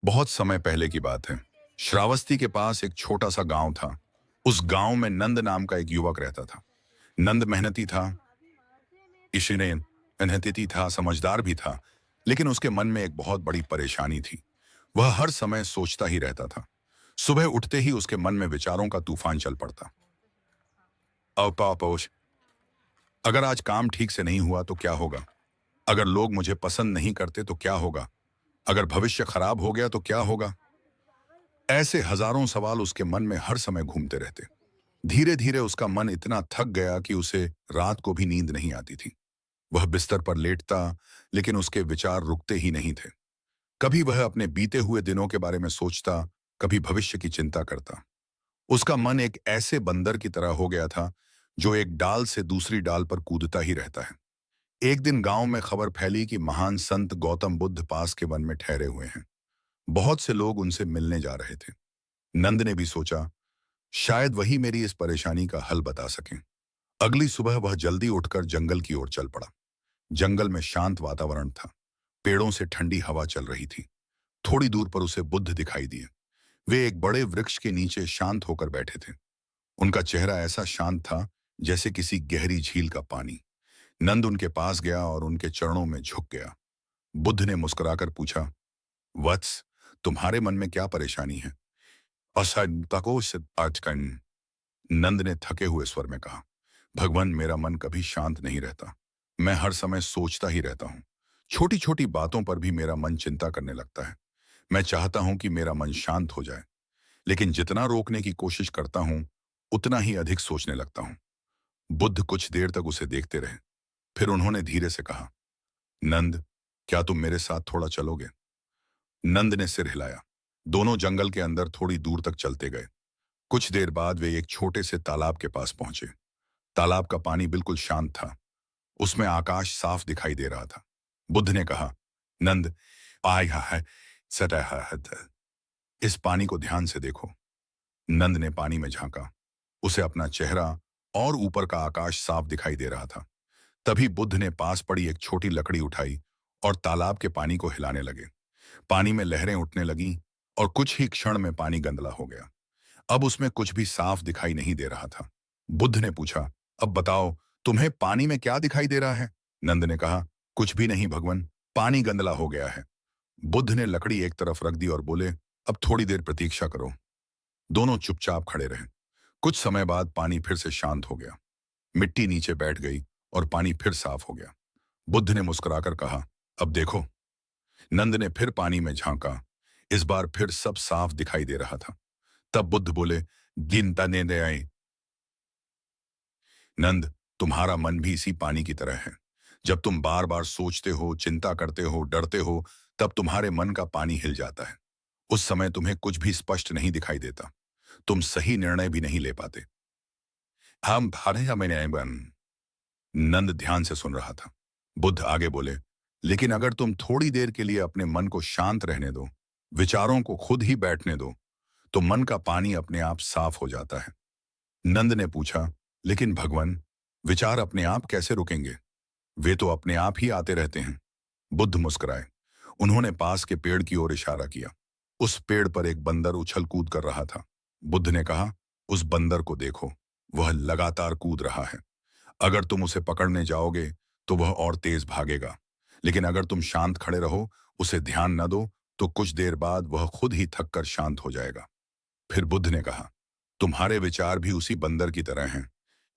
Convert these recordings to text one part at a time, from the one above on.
बहुत समय पहले की बात है। श्रावस्ती के पास एक छोटा सा गांव था। उस गांव में नंद नाम का एक युवक रहता था। नंद मेहनती था, इशिने मेहनती था, समझदार भी था। लेकिन उसके मन में एक बहुत बड़ी परेशानी थी। वह हर समय सोचता ही रहता था। सुबह उठते ही उसके मन में विचारों का तूफान चल पड़ता। अपापोश, अगर आज काम ठीक से नहीं हुआ तो क्या होगा? अगर लोग मुझे पसंद नहीं करते तो क्या होगा? अगर भविष्य खराब हो गया तो क्या होगा? ऐसे हजारों सवाल उसके मन में हर समय घूमते रहते। धीरे धीरे उसका मन इतना थक गया कि उसे रात को भी नींद नहीं आती थी। वह बिस्तर पर लेटता, लेकिन उसके विचार रुकते ही नहीं थे। कभी वह अपने बीते हुए दिनों के बारे में सोचता, कभी भविष्य की चिंता करता। उसका मन एक ऐसे बंदर की तरह हो गया था जो एक डाल से दूसरी डाल पर कूदता ही रहता है। एक दिन गांव में खबर फैली कि महान संत गौतम बुद्ध पास के वन में ठहरे हुए हैं। बहुत से लोग उनसे मिलने जा रहे थे। नंद ने भी सोचा, शायद वही मेरी इस परेशानी का हल बता सकें। अगली सुबह वह जल्दी उठकर जंगल की ओर चल पड़ा। जंगल में शांत वातावरण था। पेड़ों से ठंडी हवा चल रही थी। थोड़ी दूर पर उसे बुद्ध दिखाई दिए। वे एक बड़े वृक्ष के नीचे शांत होकर बैठे थे। उनका चेहरा ऐसा शांत था जैसे किसी गहरी झील का पानी। नंद उनके पास गया और उनके चरणों में झुक गया। बुद्ध ने मुस्कुराकर पूछा, वत्स, तुम्हारे मन में क्या परेशानी है? असंतोष को आजकन, नंद ने थके हुए स्वर में कहा, भगवान, मेरा मन कभी शांत नहीं रहता। मैं हर समय सोचता ही रहता हूँ। छोटी छोटी बातों पर भी मेरा मन चिंता करने लगता है। मैं चाहता हूं कि मेरा मन शांत हो जाए, लेकिन जितना रोकने की कोशिश करता हूं, उतना ही अधिक सोचने लगता हूं। बुद्ध कुछ देर तक उसे देखते रहे। फिर उन्होंने धीरे से कहा, नंद, क्या तुम मेरे साथ थोड़ा चलोगे? नंद ने सिर हिलाया। दोनों जंगल के अंदर थोड़ी दूर तक चलते गए। कुछ देर बाद वे एक छोटे से तालाब के पास पहुंचे। तालाब का पानी बिल्कुल शांत था। उसमें आकाश साफ दिखाई दे रहा था। बुद्ध ने कहा, नंद, आया है सतह है, इस पानी को ध्यान से देखो। नंद ने पानी में झांका। उसे अपना चेहरा और ऊपर का आकाश साफ दिखाई दे रहा था। तभी बुद्ध ने पास पड़ी एक छोटी लकड़ी उठाई और तालाब के पानी को हिलाने लगे। पानी में लहरें उठने लगीं और कुछ ही क्षण में पानी गंदला हो गया। अब उसमें कुछ भी साफ दिखाई नहीं दे रहा था। बुद्ध ने पूछा, अब बताओ, तुम्हें पानी में क्या दिखाई दे रहा है? नंद ने कहा, कुछ भी नहीं भगवान, पानी गंदला हो गया है। बुद्ध ने लकड़ी एक तरफ रख दी और बोले, अब थोड़ी देर प्रतीक्षा करो। दोनों चुपचाप खड़े रहे। कुछ समय बाद पानी फिर से शांत हो गया। मिट्टी नीचे बैठ गई और पानी फिर साफ हो गया। बुद्ध ने मुस्कुराकर कहा, अब देखो। नंद ने फिर पानी में झांका। इस बार फिर सब साफ दिखाई दे रहा था। तब बुद्ध बोले, गिनता ने आए। नंद, तुम्हारा मन भी इसी पानी की तरह है। जब तुम बार बार सोचते हो, चिंता करते हो, डरते हो, तब तुम्हारे मन का पानी हिल जाता है। उस समय तुम्हें कुछ भी स्पष्ट नहीं दिखाई देता। तुम सही निर्णय भी नहीं ले पाते। हम भारे में नहीं बन। नंद ध्यान से सुन रहा था। बुद्ध आगे बोले, लेकिन अगर तुम थोड़ी देर के लिए अपने मन को शांत रहने दो, विचारों को खुद ही बैठने दो, तो मन का पानी अपने आप साफ हो जाता है। नंद ने पूछा, लेकिन भगवान, विचार अपने आप कैसे रुकेंगे? वे तो अपने आप ही आते रहते हैं। बुद्ध मुस्कुराए। उन्होंने पास के पेड़ की ओर इशारा किया। उस पेड़ पर एक बंदर उछल कूद कर रहा था। बुद्ध ने कहा, उस बंदर को देखो, वह लगातार कूद रहा है। अगर तुम उसे पकड़ने जाओगे तो वह और तेज भागेगा, लेकिन अगर तुम शांत खड़े रहो, उसे ध्यान न दो, तो कुछ देर बाद वह खुद ही थक कर शांत हो जाएगा। फिर बुद्ध ने कहा, तुम्हारे विचार भी उसी बंदर की तरह हैं।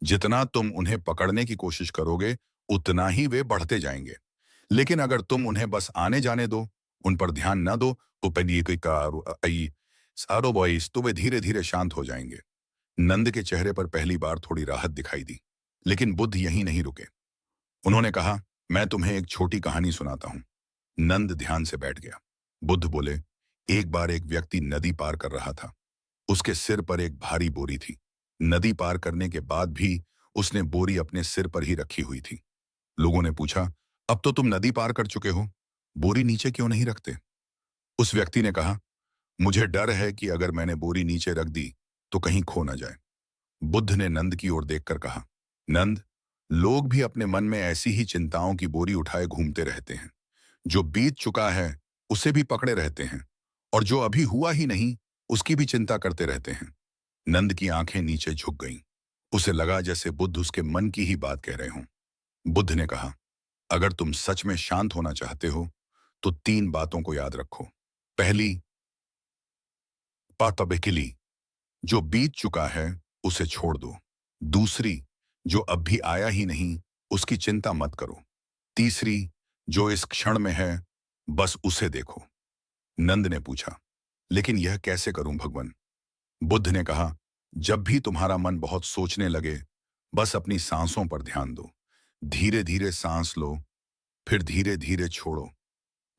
जितना तुम उन्हें पकड़ने की कोशिश करोगे, उतना ही वे बढ़ते जाएंगे। लेकिन अगर तुम उन्हें बस आने जाने दो, उन पर ध्यान न दो, तो वे धीरे धीरे शांत हो जाएंगे। नंद के चेहरे पर पहली बार थोड़ी राहत दिखाई दी। लेकिन बुद्ध यहीं नहीं रुके। उन्होंने कहा, मैं तुम्हें एक छोटी कहानी सुनाता हूं। नंद ध्यान से बैठ गया। बुद्ध बोले, एक बार एक व्यक्ति नदी पार कर रहा था। उसके सिर पर एक भारी बोरी थी। नदी पार करने के बाद भी उसने बोरी अपने सिर पर ही रखी हुई थी। लोगों ने पूछा, अब तो तुम नदी पार कर चुके हो, बोरी नीचे क्यों नहीं रखते? उस व्यक्ति ने कहा, मुझे डर है कि अगर मैंने बोरी नीचे रख दी तो कहीं खो न जाए। बुद्ध ने नंद की ओर देखकर कहा, नंद, लोग भी अपने मन में ऐसी ही चिंताओं की बोरी उठाए घूमते रहते हैं। जो बीत चुका है उसे भी पकड़े रहते हैं, और जो अभी हुआ ही नहीं उसकी भी चिंता करते रहते हैं। नंद की आंखें नीचे झुक गईं। उसे लगा जैसे बुद्ध उसके मन की ही बात कह रहे हों। बुद्ध ने कहा, अगर तुम सच में शांत होना चाहते हो तो 3 बातों को याद रखो। पहली, पातबिकली, जो बीत चुका है उसे छोड़ दो। दूसरी, जो अब भी आया ही नहीं उसकी चिंता मत करो। तीसरी, जो इस क्षण में है बस उसे देखो। नंद ने पूछा, लेकिन यह कैसे करूं भगवान? बुद्ध ने कहा, जब भी तुम्हारा मन बहुत सोचने लगे बस अपनी सांसों पर ध्यान दो। धीरे धीरे सांस लो, फिर धीरे धीरे छोड़ो।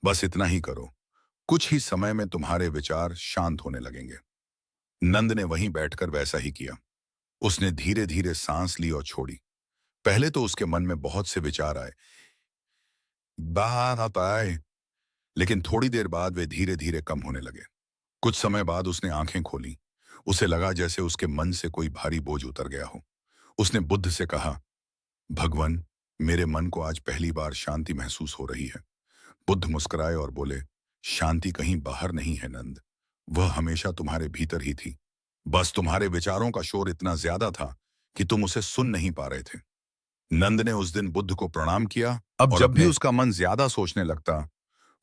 बस इतना ही करो। कुछ ही समय में तुम्हारे विचार शांत होने लगेंगे। नंद ने वहीं बैठकर वैसा ही किया। उसने धीरे धीरे सांस ली और छोड़ी। पहले तो उसके मन में बहुत से विचार आए, बात आए, लेकिन थोड़ी देर बाद वे धीरे धीरे कम होने लगे। कुछ समय बाद उसने आंखें खोली। उसे लगा जैसे उसके मन से कोई भारी बोझ उतर गया हो। उसने बुद्ध से कहा, भगवान, मेरे मन को आज पहली बार शांति महसूस हो रही है। बुद्ध मुस्कुराए और बोले, शांति कहीं बाहर नहीं है नंद, वह हमेशा तुम्हारे भीतर ही थी। बस तुम्हारे विचारों का शोर इतना ज्यादा था कि तुम उसे सुन नहीं पा रहे थे। नंद ने उस दिन बुद्ध को प्रणाम किया। अब और जब भी उसका मन ज्यादा सोचने लगता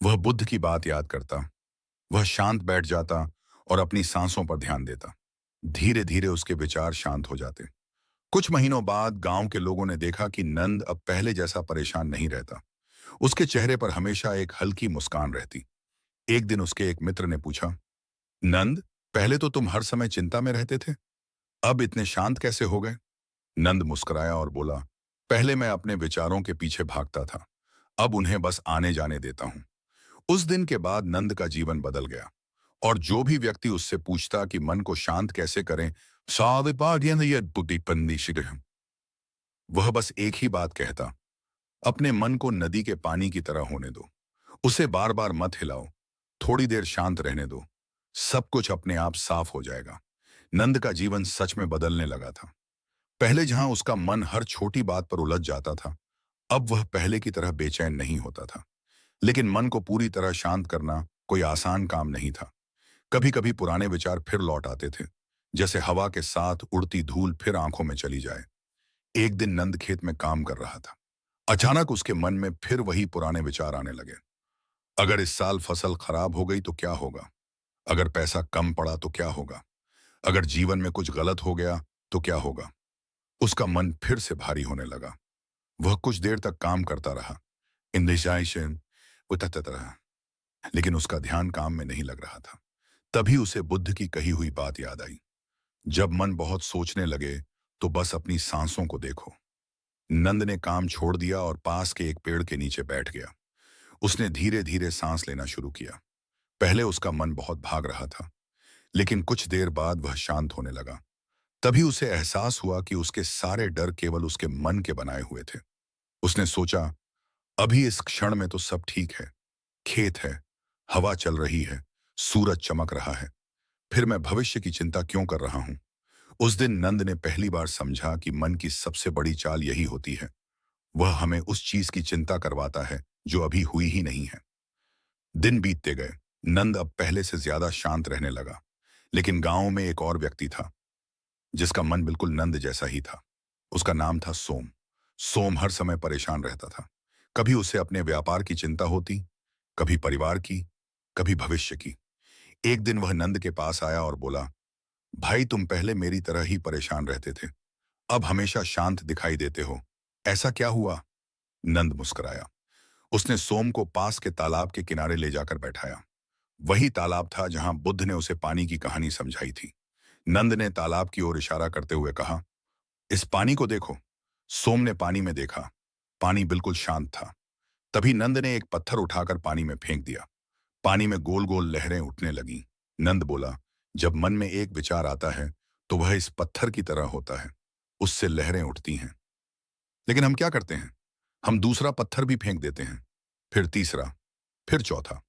वह बुद्ध की बात याद करता। वह शांत बैठ जाता और अपनी सांसों पर ध्यान देता। धीरे धीरे उसके विचार शांत हो जाते। कुछ महीनों बाद गांव के लोगों ने देखा कि नंद अब पहले जैसा परेशान नहीं रहता। उसके चेहरे पर हमेशा एक हल्की मुस्कान रहती। एक दिन उसके एक मित्र ने पूछा, नंद, पहले तो तुम हर समय चिंता में रहते थे, अब इतने शांत कैसे हो गए? नंद मुस्कुराया और बोला, पहले मैं अपने विचारों के पीछे भागता था, अब उन्हें बस आने जाने देता हूं। उस दिन के बाद नंद का जीवन बदल गया और जो भी व्यक्ति उससे पूछता कि मन को शांत कैसे करें, वह बस एक ही बात कहता, अपने मन को नदी के पानी की तरह होने दो। उसे बार बार मत हिलाओ, थोड़ी देर शांत रहने दो, सब कुछ अपने आप साफ हो जाएगा। नंद का जीवन सच में बदलने लगा था। पहले जहां उसका मन हर छोटी बात पर उलझ जाता था, अब वह पहले की तरह बेचैन नहीं होता था। लेकिन मन को पूरी तरह शांत करना कोई आसान काम नहीं था। कभी कभी पुराने विचार फिर लौट आते थे, जैसे हवा के साथ उड़ती धूल फिर आंखों में चली जाए। एक दिन नंद खेत में काम कर रहा था। अचानक उसके मन में फिर वही पुराने विचार आने लगे। अगर इस साल फसल खराब हो गई तो क्या होगा? अगर पैसा कम पड़ा तो क्या होगा? अगर जीवन में कुछ गलत हो गया तो क्या होगा? उसका मन फिर से भारी होने लगा। वह कुछ देर तक काम करता रहा, इंदिशाइशन उतरता रहा, लेकिन उसका ध्यान काम में नहीं लग रहा था। तभी उसे बुद्ध की कही हुई बात याद आई, जब मन बहुत सोचने लगे तो बस अपनी सांसों को देखो। नंद ने काम छोड़ दिया और पास के एक पेड़ के नीचे बैठ गया। उसने धीरे धीरे सांस लेना शुरू किया। पहले उसका मन बहुत भाग रहा था, लेकिन कुछ देर बाद वह शांत होने लगा। तभी उसे एहसास हुआ कि उसके सारे डर केवल उसके मन के बनाए हुए थे। उसने सोचा, अभी इस क्षण में तो सब ठीक है, खेत है, हवा चल रही है, सूरज चमक रहा है, फिर मैं भविष्य की चिंता क्यों कर रहा हूं? उस दिन नंद ने पहली बार समझा कि मन की सबसे बड़ी चाल यही होती है, वह हमें उस चीज की चिंता करवाता है जो अभी हुई ही नहीं है। दिन बीतते गए। नंद अब पहले से ज्यादा शांत रहने लगा। लेकिन गांव में एक और व्यक्ति था जिसका मन बिल्कुल नंद जैसा ही था। उसका नाम था सोम। सोम हर समय परेशान रहता था। कभी उसे अपने व्यापार की चिंता होती, कभी परिवार की, कभी भविष्य की। एक दिन वह नंद के पास आया और बोला, भाई, तुम पहले मेरी तरह ही परेशान रहते थे, अब हमेशा शांत दिखाई देते हो, ऐसा क्या हुआ? नंद मुस्कुराया। उसने सोम को पास के तालाब के किनारे ले जाकर बैठाया। वही तालाब था जहां बुद्ध ने उसे पानी की कहानी समझाई थी। नंद ने तालाब की ओर इशारा करते हुए कहा, इस पानी को देखो। सोम ने पानी में देखा। पानी बिल्कुल शांत था। तभी नंद ने एक पत्थर उठाकर पानी में फेंक दिया। पानी में गोल गोल लहरें उठने लगीं। नंद बोला, जब मन में एक विचार आता है तो वह इस पत्थर की तरह होता है, उससे लहरें उठती हैं। लेकिन हम क्या करते हैं? हम दूसरा पत्थर भी फेंक देते हैं, फिर तीसरा, फिर चौथा,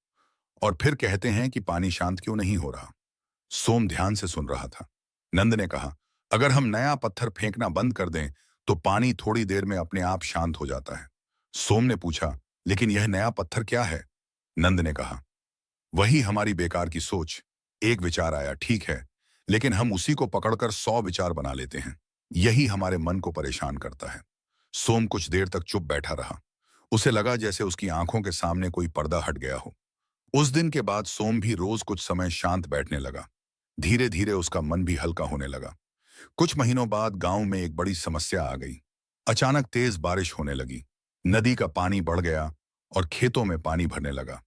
और फिर कहते हैं कि पानी शांत क्यों नहीं हो रहा। सोम ध्यान से सुन रहा था। नंद ने कहा, अगर हम नया पत्थर फेंकना बंद कर दें तो पानी थोड़ी देर में अपने आप शांत हो जाता है। सोम ने पूछा, लेकिन यह नया पत्थर क्या है? नंद ने कहा, वही हमारी बेकार की सोच। एक विचार आया, ठीक है, लेकिन हम उसी को पकड़कर 100 विचार बना लेते हैं। यही हमारे मन को परेशान करता है। सोम कुछ देर तक चुप बैठा रहा। उसे लगा जैसे उसकी आंखों के सामने कोई पर्दा हट गया हो। उस दिन के बाद सोम भी रोज कुछ समय शांत बैठने लगा। धीरे धीरे उसका मन भी हल्का होने लगा। कुछ महीनों बाद गांव में एक बड़ी समस्या आ गई। अचानक तेज बारिश होने लगी। नदी का पानी बढ़ गया और खेतों में पानी भरने लगा।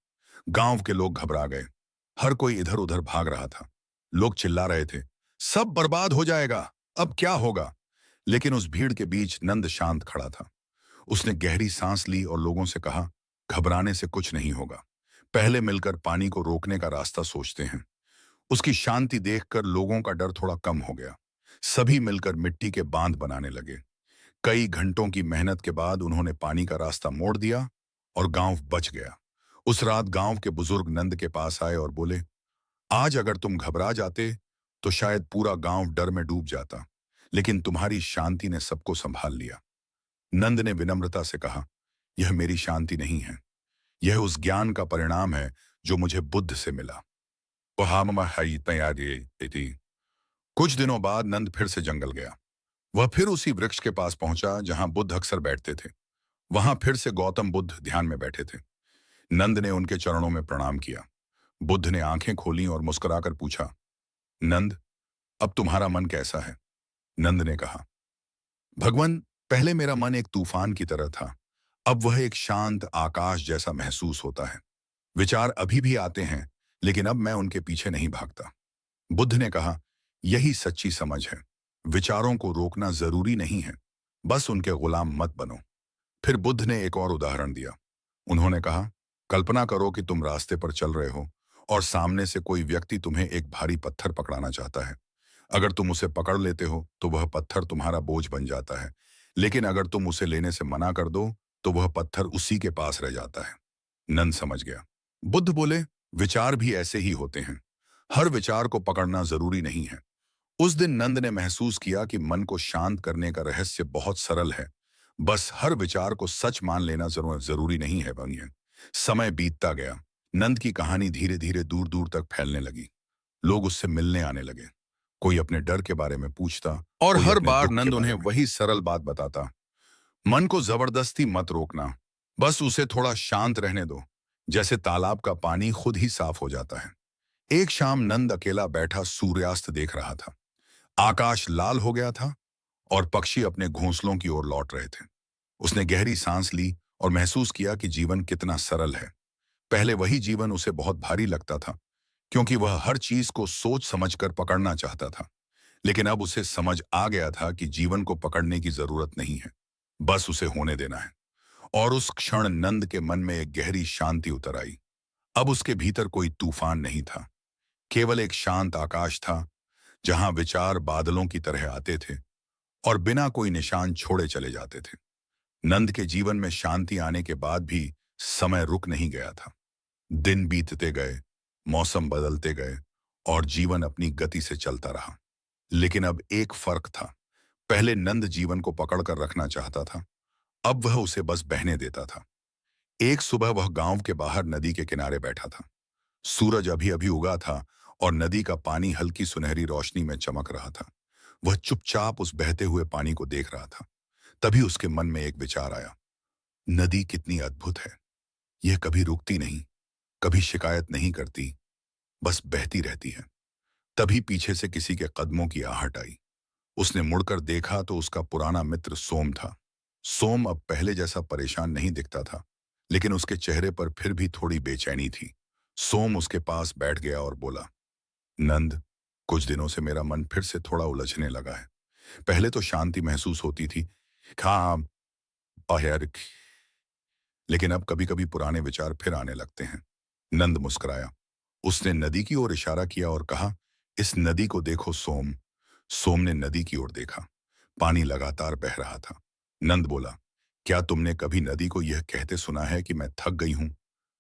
गांव के लोग घबरा गए। हर कोई इधर उधर भाग रहा था। लोग चिल्ला रहे थे, सब बर्बाद हो जाएगा, अब क्या होगा। लेकिन उस भीड़ के बीच नंद शांत खड़ा था। उसने गहरी सांस ली और लोगों से कहा, घबराने से कुछ नहीं होगा। पहले मिलकर पानी को रोकने का रास्ता सोचते हैं। उसकी शांति देखकर लोगों का डर थोड़ा कम हो गया। सभी मिलकर मिट्टी के बांध बनाने लगे। कई घंटों की मेहनत के बाद उन्होंने पानी का रास्ता मोड़ दिया और गांव बच गया। उस रात गांव के बुजुर्ग नंद के पास आए और बोले, आज अगर तुम घबरा जाते तो शायद पूरा गांव डर में डूब जाता, लेकिन तुम्हारी शांति ने सबको संभाल लिया। नंद ने विनम्रता से कहा, यह मेरी शांति नहीं है, यह उस ज्ञान का परिणाम है जो मुझे बुद्ध से मिला। थी। कुछ दिनों बाद नंद फिर से जंगल गया। वह फिर उसी वृक्ष के पास पहुंचा जहां बुद्ध अक्सर बैठते थे। वहां फिर से गौतम बुद्ध ध्यान में बैठे थे। नंद ने उनके चरणों में प्रणाम किया। बुद्ध ने आंखें खोली और मुस्कुराकर पूछा, नंद, अब तुम्हारा मन कैसा है? नंद ने कहा, भगवान, पहले मेरा मन एक तूफान की तरह था, अब वह एक शांत आकाश जैसा महसूस होता है। विचार अभी भी आते हैं, लेकिन अब मैं उनके पीछे नहीं भागता। बुद्ध ने कहा, यही सच्ची समझ है। विचारों को रोकना जरूरी नहीं है, बस उनके गुलाम मत बनो। फिर बुद्ध ने एक और उदाहरण दिया। उन्होंने कहा, कल्पना करो कि तुम रास्ते पर चल रहे हो और सामने से कोई व्यक्ति तुम्हें एक भारी पत्थर पकड़ाना चाहता है। अगर तुम उसे पकड़ लेते हो तो वह पत्थर तुम्हारा बोझ बन जाता है, लेकिन अगर तुम उसे लेने से मना कर दो तो वह पत्थर उसी के पास रह जाता है। नंद समझ गया। बुद्ध बोले, विचार भी ऐसे ही होते हैं, हर विचार को पकड़ना जरूरी नहीं है। उस दिन नंद ने महसूस किया कि मन को शांत करने का रहस्य बहुत सरल है। बस हर विचार को सच मान लेना जरूरी नहीं है बनिए। समय बीतता गया। नंद की कहानी धीरे धीरे दूर दूर तक फैलने लगी। लोग उससे मिलने आने लगे। कोई अपने डर के बारे में पूछता और कोई हर अपने बार दुख के नंद उन्हें बारे में। वही सरल बात बताता, मन को जबरदस्ती मत रोकना, बस उसे थोड़ा शांत रहने दो, जैसे तालाब का पानी खुद ही साफ हो जाता है। एक शाम नंद अकेला बैठा सूर्यास्त देख रहा था। आकाश लाल हो गया था और पक्षी अपने घोंसलों की ओर लौट रहे थे। उसने गहरी सांस ली और महसूस किया कि जीवन कितना सरल है। पहले वही जीवन उसे बहुत भारी लगता था, क्योंकि वह हर चीज को सोच समझकर पकड़ना चाहता था। लेकिन अब उसे समझ आ गया था कि जीवन को पकड़ने की जरूरत नहीं है, बस उसे होने देना है। और उस क्षण नंद के मन में एक गहरी शांति उतर आई। अब उसके भीतर कोई तूफान नहीं था, केवल एक शांत आकाश था जहां विचार बादलों की तरह आते थे और बिना कोई निशान छोड़े चले जाते थे। नंद के जीवन में शांति आने के बाद भी समय रुक नहीं गया था। दिन बीतते गए, मौसम बदलते गए और जीवन अपनी गति से चलता रहा। लेकिन अब एक फर्क था। पहले नंद जीवन को पकड़कर रखना चाहता था, अब वह उसे बस बहने देता था। एक सुबह वह गांव के बाहर नदी के किनारे बैठा था। सूरज अभी अभी उगा था और नदी का पानी हल्की सुनहरी रोशनी में चमक रहा था। वह चुपचाप उस बहते हुए पानी को देख रहा था। तभी उसके मन में एक विचार आया, नदी कितनी अद्भुत है। यह कभी रुकती नहीं, कभी शिकायत नहीं करती, बस बहती रहती है। तभी पीछे से किसी के कदमों की आहट आई। उसने मुड़कर देखा तो उसका पुराना मित्र सोम था। सोम अब पहले जैसा परेशान नहीं दिखता था, लेकिन उसके चेहरे पर फिर भी थोड़ी बेचैनी थी। सोम उसके पास बैठ गया और बोला, नंद, कुछ दिनों से मेरा मन फिर से थोड़ा उलझने लगा है। पहले तो शांति महसूस होती थी, हाँ, यार, लेकिन अब कभी कभी पुराने विचार फिर आने लगते हैं। नंद मुस्कुराया। उसने नदी की ओर इशारा किया और कहा, इस नदी को देखो सोम। सोम ने नदी की ओर देखा। पानी लगातार बह रहा था। नंद बोला, क्या तुमने कभी नदी को यह कहते सुना है कि मैं थक गई हूं?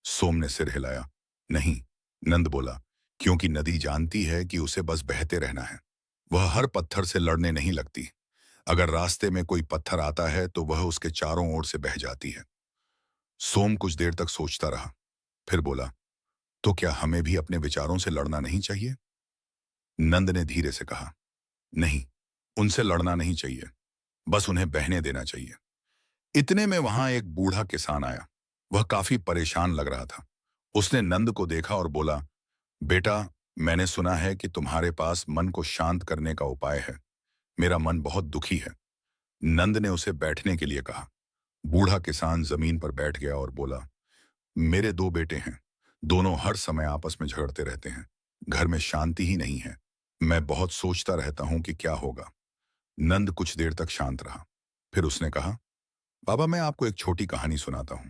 सोम ने सिर हिलाया। नहीं। नंद बोला, क्योंकि नदी जानती है कि उसे बस बहते रहना है। वह हर पत्थर से लड़ने नहीं लगती। अगर रास्ते में कोई पत्थर आता है तो वह उसके चारों ओर से बह जाती है। सोम कुछ देर तक सोचता रहा, फिर बोला, तो क्या हमें भी अपने विचारों से लड़ना नहीं चाहिए? नंद ने धीरे से कहा, नहीं, उनसे लड़ना नहीं चाहिए, बस उन्हें बहने देना चाहिए। इतने में वहां एक बूढ़ा किसान आया। वह काफी परेशान लग रहा था। उसने नंद को देखा और बोला, बेटा, मैंने सुना है कि तुम्हारे पास मन को शांत करने का उपाय है। मेरा मन बहुत दुखी है। नंद ने उसे बैठने के लिए कहा। बूढ़ा किसान जमीन पर बैठ गया और बोला, मेरे दो बेटे हैं। दोनों हर समय आपस में झगड़ते रहते हैं। घर में शांति ही नहीं है। मैं बहुत सोचता रहता हूं कि क्या होगा। नंद कुछ देर तक शांत रहा। फिर उसने कहा, बाबा, मैं आपको एक छोटी कहानी सुनाता हूं।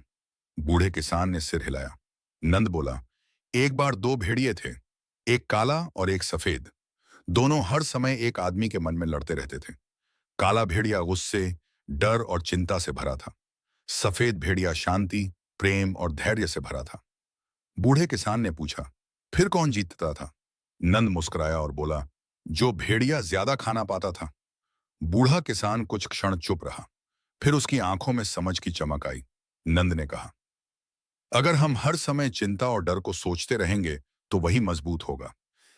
बूढ़े किसान ने सिर हिलाया। नंद बोला, एक बार दो भेड़िए थे, एक काला और एक सफेद। दोनों हर समय एक आदमी के मन में लड़ते रहते थे। काला भेड़िया गुस्से, डर और चिंता से भरा था। सफेद भेड़िया शांति, प्रेम और धैर्य से भरा था। बूढ़े किसान ने पूछा, फिर कौन जीतता था? नंद मुस्कुराया और बोला, जो भेड़िया ज्यादा खाना पाता था। बूढ़ा किसान कुछ क्षण चुप रहा। फिर उसकी आंखों में समझ की चमक आई। नंद ने कहा, अगर हम हर समय चिंता और डर को सोचते रहेंगे तो वही मजबूत होगा।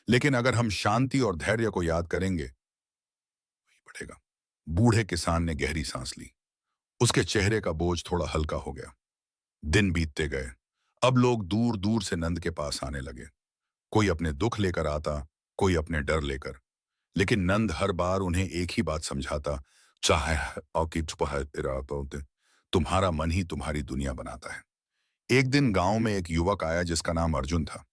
लेकिन अगर हम शांति और धैर्य को याद करेंगे, वही बढ़ेगा। बूढ़े किसान ने गहरी सांस ली। उसके चेहरे का बोझ थोड़ा हल्का हो गया। दिन बीतते गए। अब लोग दूर दूर से नंद के पास आने लगे। कोई अपने दुख लेकर आता, कोई अपने डर लेकर। लेकिन नंद हर बार उन्हें एक ही बात समझाता, चाहे औकी तुम्हारा मन ही तुम्हारी दुनिया बनाता है। एक दिन गांव में एक युवक आया जिसका नाम अर्जुन था।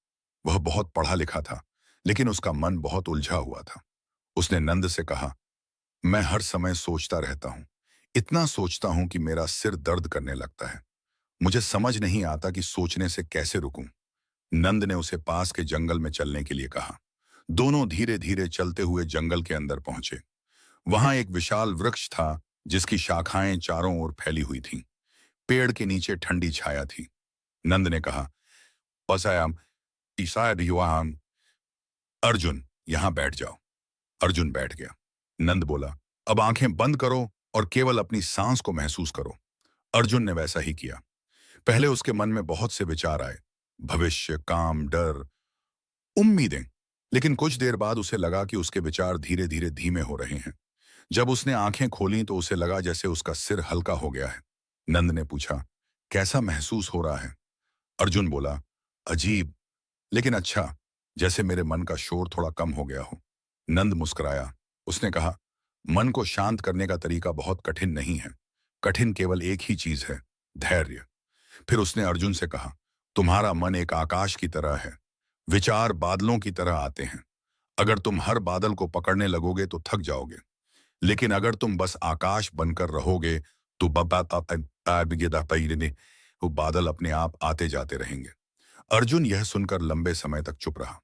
वह बहुत पढ़ा लिखा था, लेकिन उसका मन बहुत उलझा हुआ था। उसने नंद से कहा, मैं हर समय सोचता रहता हूँ। इतना सोचता हूँ कि मेरा सिर दर्द करने लगता है। मुझे समझ नहीं आता कि सोचने से कैसे रुकूं। नंद ने उसे पास के जंगल में चलने के लिए कहा। दोनों धीरे धीरे चलते हुए जंगल के अंदर पहुंचे। वहां एक विशाल वृक्ष था जिसकी शाखाएं चारों ओर फैली हुई थीं। पेड़ के नीचे ठंडी छाया थी। नंद ने कहा, "असयाम, ईसाद युवाम, अर्जुन, यहां बैठ जाओ।" अर्जुन बैठ गया। नंद बोला, अब आंखें बंद करो और केवल अपनी सांस को महसूस करो। अर्जुन ने वैसा ही किया। पहले उसके मन में बहुत से विचार आए, भविष्य, काम, डर, उम्मीदें। लेकिन कुछ देर बाद उसे लगा कि उसके विचार धीरे धीरे धीमे हो रहे हैं। जब उसने आंखें खोली तो उसे लगा जैसे उसका सिर हल्का हो गया है। नंद ने पूछा, कैसा महसूस हो रहा है? अर्जुन बोला, अजीब, लेकिन अच्छा, जैसे मेरे मन का शोर थोड़ा कम हो गया हो। नंद मुस्कुराया। उसने कहा, मन को शांत करने का तरीका बहुत कठिन नहीं है। कठिन केवल एक ही चीज है, धैर्य। फिर उसने अर्जुन से कहा, तुम्हारा मन एक आकाश की तरह है। विचार बादलों की तरह आते हैं। अगर तुम हर बादल को पकड़ने लगोगे तो थक जाओगे। लेकिन अगर तुम बस आकाश बनकर रहोगे तो वो बादल अपने आप आते जाते रहेंगे। अर्जुन यह सुनकर लंबे समय तक चुप रहा।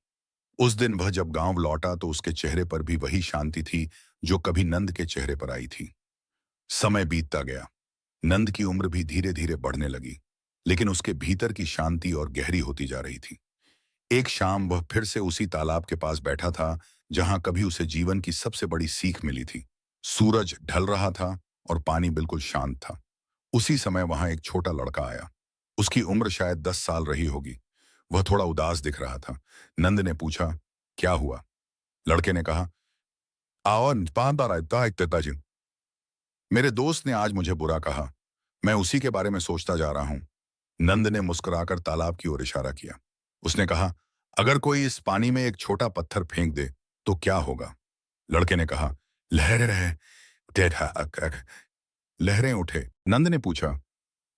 उस दिन वह जब गांव लौटा तो उसके चेहरे पर भी वही शांति थी जो कभी नंद के चेहरे पर आई थी। समय बीतता गया। नंद की उम्र भी धीरे धीरे बढ़ने लगी, लेकिन उसके भीतर की शांति और गहरी होती जा रही थी। एक शाम वह फिर से उसी तालाब के पास बैठा था जहां कभी उसे जीवन की सबसे बड़ी सीख मिली थी। सूरज ढल रहा था और पानी बिल्कुल शांत था। उसी समय वहां एक छोटा लड़का आया। उसकी उम्र शायद 10 साल रही होगी। वह थोड़ा उदास दिख रहा था। नंद ने पूछा, क्या हुआ? लड़के ने कहा, आओ पिताजी, मेरे दोस्त ने आज मुझे बुरा कहा। मैं उसी के बारे में सोचता जा रहा हूं। नंद ने मुस्कुराकर तालाब की ओर इशारा किया। उसने कहा, अगर कोई इस पानी में एक छोटा पत्थर फेंक दे तो क्या होगा? लड़के ने कहा, लहरें रहे, लहरें उठे। नंद ने पूछा,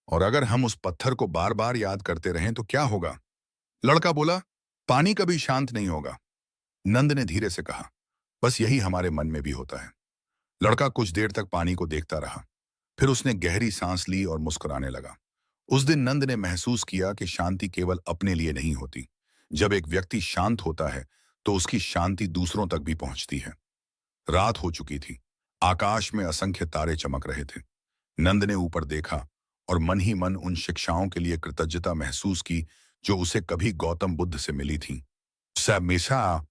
और अगर हम उस पत्थर को बार बार याद करते रहें तो क्या होगा? लड़का बोला, पानी कभी शांत नहीं होगा। नंद ने धीरे से कहा, बस यही हमारे मन में भी होता है। लड़का कुछ देर तक पानी को देखता रहा। फिर उसने गहरी सांस ली और मुस्कुराने लगा। उस दिन नंद ने महसूस किया कि शांति केवल अपने लिए नहीं होती। जब एक व्यक्ति शांत होता है तो उसकी शांति दूसरों तक भी पहुंचती है। रात हो चुकी थी। आकाश में असंख्य तारे चमक रहे थे। नंद ने ऊपर देखा और मन ही मन उन शिक्षाओं के लिए कृतज्ञता महसूस की जो उसे कभी गौतम बुद्ध से मिली थी। हमेशा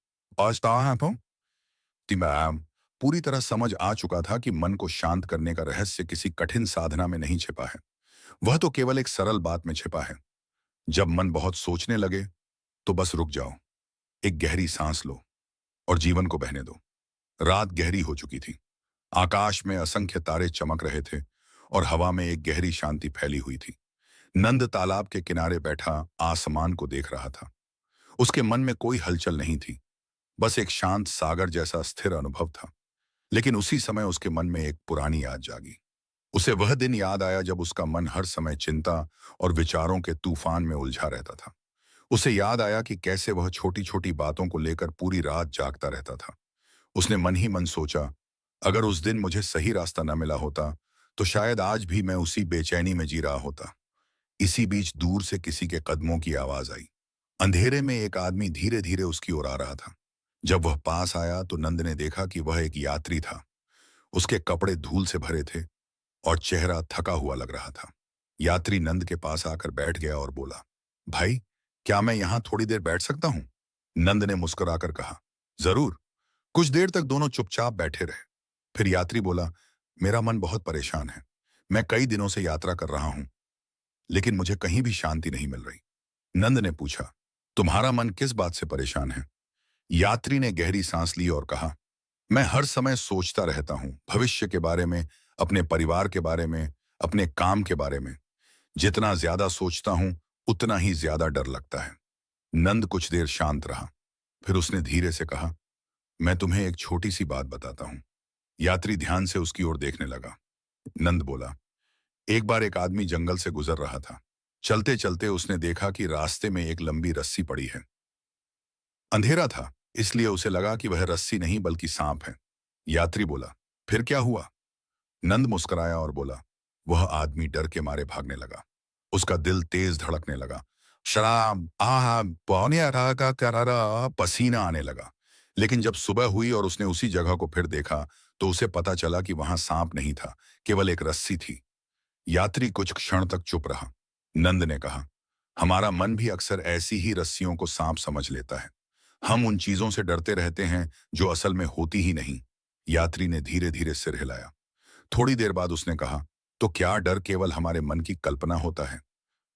पूरी तरह समझ आ चुका था कि मन को शांत करने का रहस्य किसी कठिन साधना में नहीं छिपा है। वह तो केवल एक सरल बात में छिपा है। जब मन बहुत सोचने लगे तो बस रुक जाओ, एक गहरी सांस लो और जीवन को बहने दो। रात गहरी हो चुकी थी। आकाश में असंख्य तारे चमक रहे थे और हवा में एक गहरी शांति फैली हुई थी। नंद तालाब के किनारे बैठा आसमान को देख रहा था। उसके मन में कोई हलचल नहीं थी, बस एक शांत सागर जैसा स्थिर अनुभव था। लेकिन उसी समय उसके मन में एक पुरानी याद जागी। उसे वह दिन याद आया जब उसका मन हर समय चिंता और विचारों के तूफान में उलझा रहता था। उसे याद आया कि कैसे वह छोटी छोटी बातों को लेकर पूरी रात जागता रहता था। उसने मन ही मन सोचा, अगर उस दिन मुझे सही रास्ता न मिला होता तो शायद आज भी मैं उसी बेचैनी में जी रहा होता। इसी बीच दूर से किसी के कदमों की आवाज आई। अंधेरे में एक आदमी धीरे धीरे उसकी ओर आ रहा था। जब वह पास आया तो नंद ने देखा कि वह एक यात्री था। उसके कपड़े धूल से भरे थे और चेहरा थका हुआ लग रहा था। यात्री नंद के पास आकर बैठ गया और बोला, भाई, क्या मैं यहां थोड़ी देर बैठ सकता हूं? नंद ने मुस्कुराकर कहा, जरूर। कुछ देर तक दोनों चुपचाप बैठे रहे। फिर यात्री बोला, मेरा मन बहुत परेशान है। मैं कई दिनों से यात्रा कर रहा हूं, लेकिन मुझे कहीं भी शांति नहीं मिल रही। नंद ने पूछा, तुम्हारा मन किस बात से परेशान है? यात्री ने गहरी सांस ली और कहा, मैं हर समय सोचता रहता हूं, भविष्य के बारे में, अपने परिवार के बारे में, अपने काम के बारे में। जितना ज्यादा सोचता हूं, उतना ही ज्यादा डर लगता है। नंद कुछ देर शांत रहा। फिर उसने धीरे से कहा, मैं तुम्हें एक छोटी सी बात बताता हूं। यात्री ध्यान से उसकी ओर देखने लगा। नंद बोला, एक बार एक आदमी जंगल से गुजर रहा था। चलते चलते उसने देखा कि रास्ते में एक लंबी रस्सी पड़ी है। अंधेरा था, इसलिए उसे लगा कि वह रस्सी नहीं बल्कि सांप है। यात्री बोला, फिर क्या हुआ? नंद मुस्कुराया और बोला, वह आदमी डर के मारे भागने लगा। उसका दिल तेज धड़कने लगा। शराब आह पौने अठारह का करारा पसीना आने लगा। लेकिन जब सुबह हुई और उसने उसी जगह को फिर देखा तो उसे पता चला कि वहां सांप नहीं था, केवल एक रस्सी थी। यात्री कुछ क्षण तक चुप रहा। नंद ने कहा, हमारा मन भी अक्सर ऐसी ही रस्सियों को सांप समझ लेता है। हम उन चीजों से डरते रहते हैं जो असल में होती ही नहीं। यात्री ने धीरे धीरे सिर हिलाया। थोड़ी देर बाद उसने कहा, तो क्या डर केवल हमारे मन की कल्पना होता है?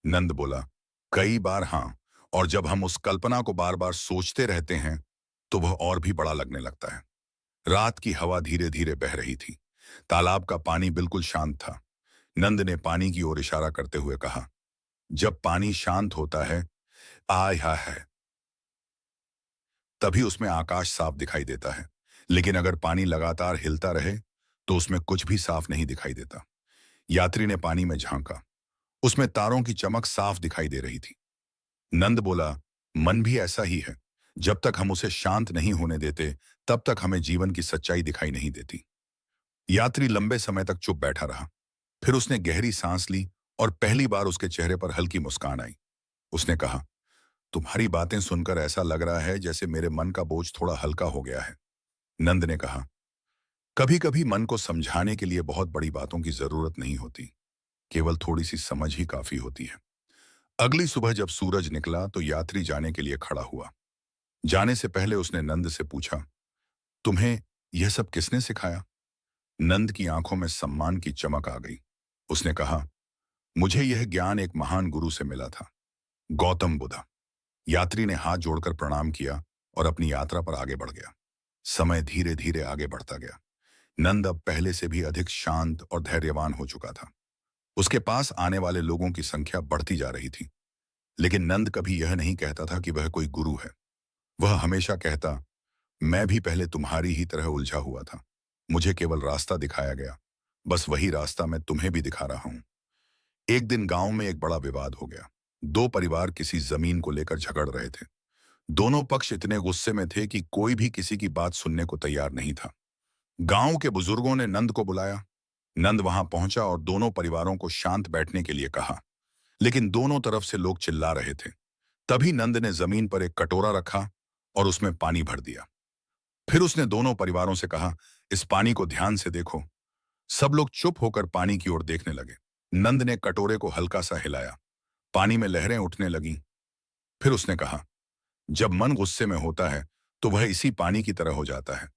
नंद बोला, कई बार हाँ, और जब हम उस कल्पना को बार बार सोचते रहते हैं तो वह और भी बड़ा लगने लगता है। रात की हवा धीरे धीरे बह रही थी। तालाब का पानी बिल्कुल शांत था। नंद ने पानी की ओर इशारा करते हुए कहा, जब पानी शांत होता है, आय हाय है, तभी उसमें आकाश साफ दिखाई देता है। लेकिन अगर पानी लगातार हिलता रहे तो उसमें कुछ भी साफ नहीं दिखाई देता। यात्री ने पानी में झांका। उसमें तारों की चमक साफ दिखाई दे रही थी। नंद बोला, मन भी ऐसा ही है। जब तक हम उसे शांत नहीं होने देते तब तक हमें जीवन की सच्चाई दिखाई नहीं देती। यात्री लंबे समय तक चुप बैठा रहा। फिर उसने गहरी सांस ली और पहली बार उसके चेहरे पर हल्की मुस्कान आई। उसने कहा, तुम्हारी बातें सुनकर ऐसा लग रहा है जैसे मेरे मन का बोझ थोड़ा हल्का हो गया है। नंद ने कहा, कभी कभी मन को समझाने के लिए बहुत बड़ी बातों की जरूरत नहीं होती, केवल थोड़ी सी समझ ही काफी होती है। अगली सुबह जब सूरज निकला तो यात्री जाने के लिए खड़ा हुआ। जाने से पहले उसने नंद से पूछा, तुम्हें यह सब किसने सिखाया? नंद की आंखों में सम्मान की चमक आ गई। उसने कहा, मुझे यह ज्ञान एक महान गुरु से मिला था, गौतम बुद्ध। यात्री ने हाथ जोड़कर प्रणाम किया और अपनी यात्रा पर आगे बढ़ गया। समय धीरे धीरे आगे बढ़ता गया। नंद अब पहले से भी अधिक शांत और धैर्यवान हो चुका था। उसके पास आने वाले लोगों की संख्या बढ़ती जा रही थी। लेकिन नंद कभी यह नहीं कहता था कि वह कोई गुरु है। वह हमेशा कहता, मैं भी पहले तुम्हारी ही तरह उलझा हुआ था। मुझे केवल रास्ता दिखाया गया, बस वही रास्ता मैं तुम्हें भी दिखा रहा हूं। एक दिन गांव में एक बड़ा विवाद हो गया। दो परिवार किसी जमीन को लेकर झगड़ रहे थे। दोनों पक्ष इतने गुस्से में थे कि कोई भी किसी की बात सुनने को तैयार नहीं था। गांव के बुजुर्गों ने नंद को बुलाया। नंद वहां पहुंचा और दोनों परिवारों को शांत बैठने के लिए कहा, लेकिन दोनों तरफ से लोग चिल्ला रहे थे। तभी नंद ने जमीन पर एक कटोरा रखा और उसमें पानी भर दिया। फिर उसने दोनों परिवारों से कहा, इस पानी को ध्यान से देखो। सब लोग चुप होकर पानी की ओर देखने लगे। नंद ने कटोरे को हल्का सा हिलाया। पानी में लहरें उठने लगीं। फिर उसने कहा, जब मन गुस्से में होता है तो वह इसी पानी की तरह हो जाता है।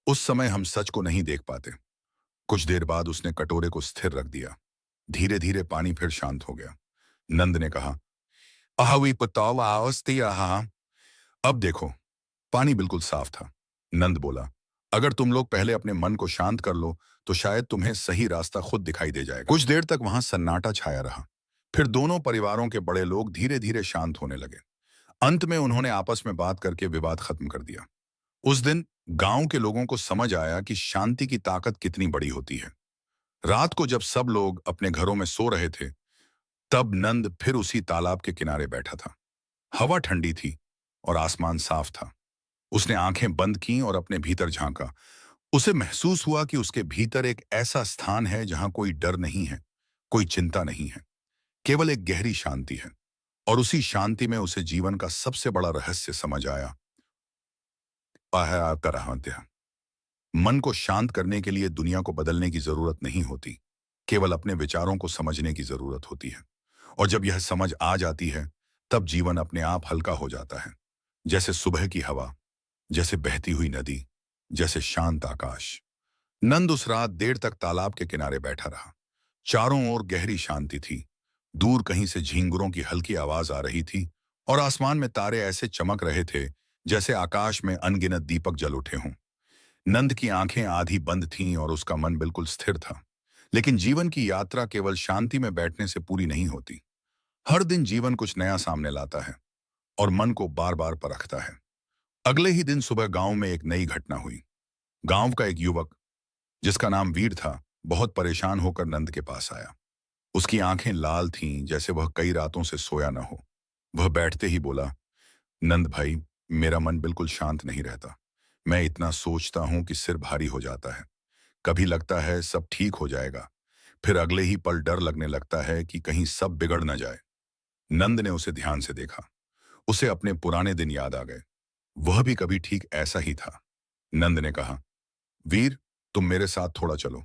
उस समय हम सच को नहीं देख पाते। कुछ देर बाद उसने कटोरे को स्थिर रख दिया। धीरे धीरे पानी फिर शांत हो गया। नंद ने कहा, अहवी पतौला अस्ति अहा, अब देखो, पानी बिल्कुल साफ था। नंद बोला, अगर तुम लोग पहले अपने मन को शांत कर लो तो शायद तुम्हें सही रास्ता खुद दिखाई दे जाएगा। कुछ देर तक वहां सन्नाटा छाया रहा। फिर दोनों परिवारों के बड़े लोग धीरे धीरे शांत होने लगे। अंत में उन्होंने आपस में बात करके विवाद खत्म कर दिया। उस दिन गांव के लोगों को समझ आया कि शांति की ताकत कितनी बड़ी होती है। रात को जब सब लोग अपने घरों में सो रहे थे, तब नंद फिर उसी तालाब के किनारे बैठा था। हवा ठंडी थी और आसमान साफ था। उसने आंखें बंद की और अपने भीतर झांका। उसे महसूस हुआ कि उसके भीतर एक ऐसा स्थान है जहां कोई डर नहीं है, कोई चिंता नहीं है, केवल एक गहरी शांति है। और उसी शांति में उसे जीवन का सबसे बड़ा रहस्य समझ आया। मन को शांत करने के लिए दुनिया को बदलने की जरूरत नहीं होती, केवल अपने विचारों को समझने की जरूरत होती है। और जब यह समझ आ जाती है, तब जीवन अपने आप हल्का हो जाता है। जैसे सुबह की हवा, जैसे बहती हुई नदी, जैसे शांत आकाश। नंद उस रात देर तक तालाब के किनारे बैठा रहा। चारों ओर गहरी शांति थी। दूर कहीं से झींगुरों की हल्की आवाज आ रही थी और आसमान में तारे ऐसे चमक रहे थे जैसे आकाश में अनगिनत दीपक जल उठे हों। नंद की आंखें आधी बंद थीं और उसका मन बिल्कुल स्थिर था। लेकिन जीवन की यात्रा केवल शांति में बैठने से पूरी नहीं होती। हर दिन जीवन कुछ नया सामने लाता है और मन को बार बार परखता है। अगले ही दिन सुबह गांव में एक नई घटना हुई। गांव का एक युवक, जिसका नाम वीर था, बहुत परेशान होकर नंद के पास आया। उसकी आंखें लाल थीं जैसे वह कई रातों से सोया न हो। वह बैठते ही बोला, नंद भाई, मेरा मन बिल्कुल शांत नहीं रहता। मैं इतना सोचता हूं कि सिर भारी हो जाता है। कभी लगता है सब ठीक हो जाएगा, फिर अगले ही पल डर लगने लगता है कि कहीं सब बिगड़ न जाए। नंद ने उसे ध्यान से देखा। उसे अपने पुराने दिन याद आ गए। वह भी कभी ठीक ऐसा ही था। नंद ने कहा, वीर, तुम मेरे साथ थोड़ा चलो।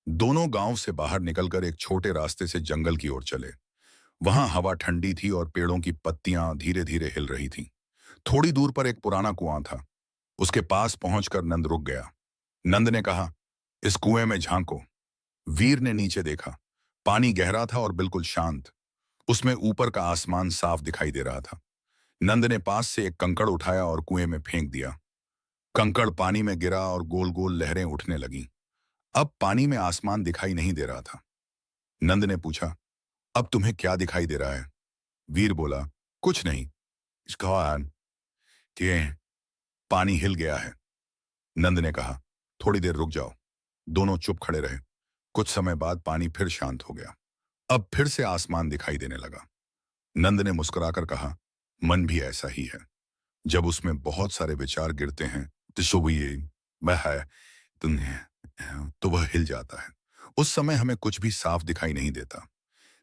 दोनों गांव से बाहर निकलकर एक छोटे रास्ते से जंगल की ओर चले। वहां हवा ठंडी थी और पेड़ों की पत्तियां धीरे धीरे हिल रही थीं। थोड़ी दूर पर एक पुराना कुआं था। उसके पास पहुंचकर नंद रुक गया। नंद ने कहा, इस कुएं में झांको। वीर ने नीचे देखा। पानी गहरा था और बिल्कुल शांत। उसमें ऊपर का आसमान साफ दिखाई दे रहा था। नंद ने पास से एक कंकड़ उठाया और कुएं में फेंक दिया। कंकड़ पानी में गिरा और गोल गोल लहरें उठने लगीं। अब पानी में आसमान दिखाई नहीं दे रहा था। नंद ने पूछा, अब तुम्हें क्या दिखाई दे रहा है? वीर बोला, कुछ नहीं। इसका कि पानी हिल गया है। नंद ने कहा, थोड़ी देर रुक जाओ। दोनों चुप खड़े रहे। कुछ समय बाद पानी फिर शांत हो गया। अब फिर से आसमान दिखाई देने लगा। नंद ने मुस्कुराकर कहा, मन भी ऐसा ही है। जब उसमें बहुत सारे विचार गिरते हैं तो ये वह है तो वह हिल जाता है। उस समय हमें कुछ भी साफ दिखाई नहीं देता,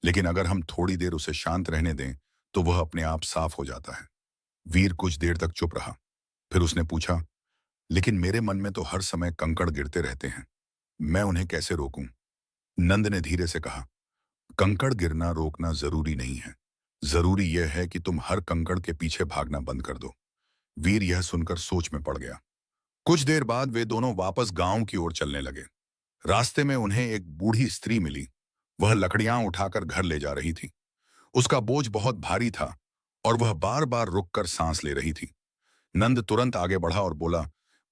लेकिन अगर हम थोड़ी देर उसे शांत रहने दें तो वह अपने आप साफ हो जाता है। वीर कुछ देर तक चुप रहा। फिर उसने पूछा, लेकिन मेरे मन में तो हर समय कंकड़ गिरते रहते हैं, मैं उन्हें कैसे रोकूं? नंद ने धीरे से कहा, कंकड़ गिरना रोकना जरूरी नहीं है। जरूरी यह है कि तुम हर कंकड़ के पीछे भागना बंद कर दो। वीर यह सुनकर सोच में पड़ गया। कुछ देर बाद वे दोनों वापस गांव की ओर चलने लगे। रास्ते में उन्हें एक बूढ़ी स्त्री मिली। वह लकड़ियां उठाकर घर ले जा रही थी। उसका बोझ बहुत भारी था और वह बार बार रुककर सांस ले रही थी। नंद तुरंत आगे बढ़ा और बोला,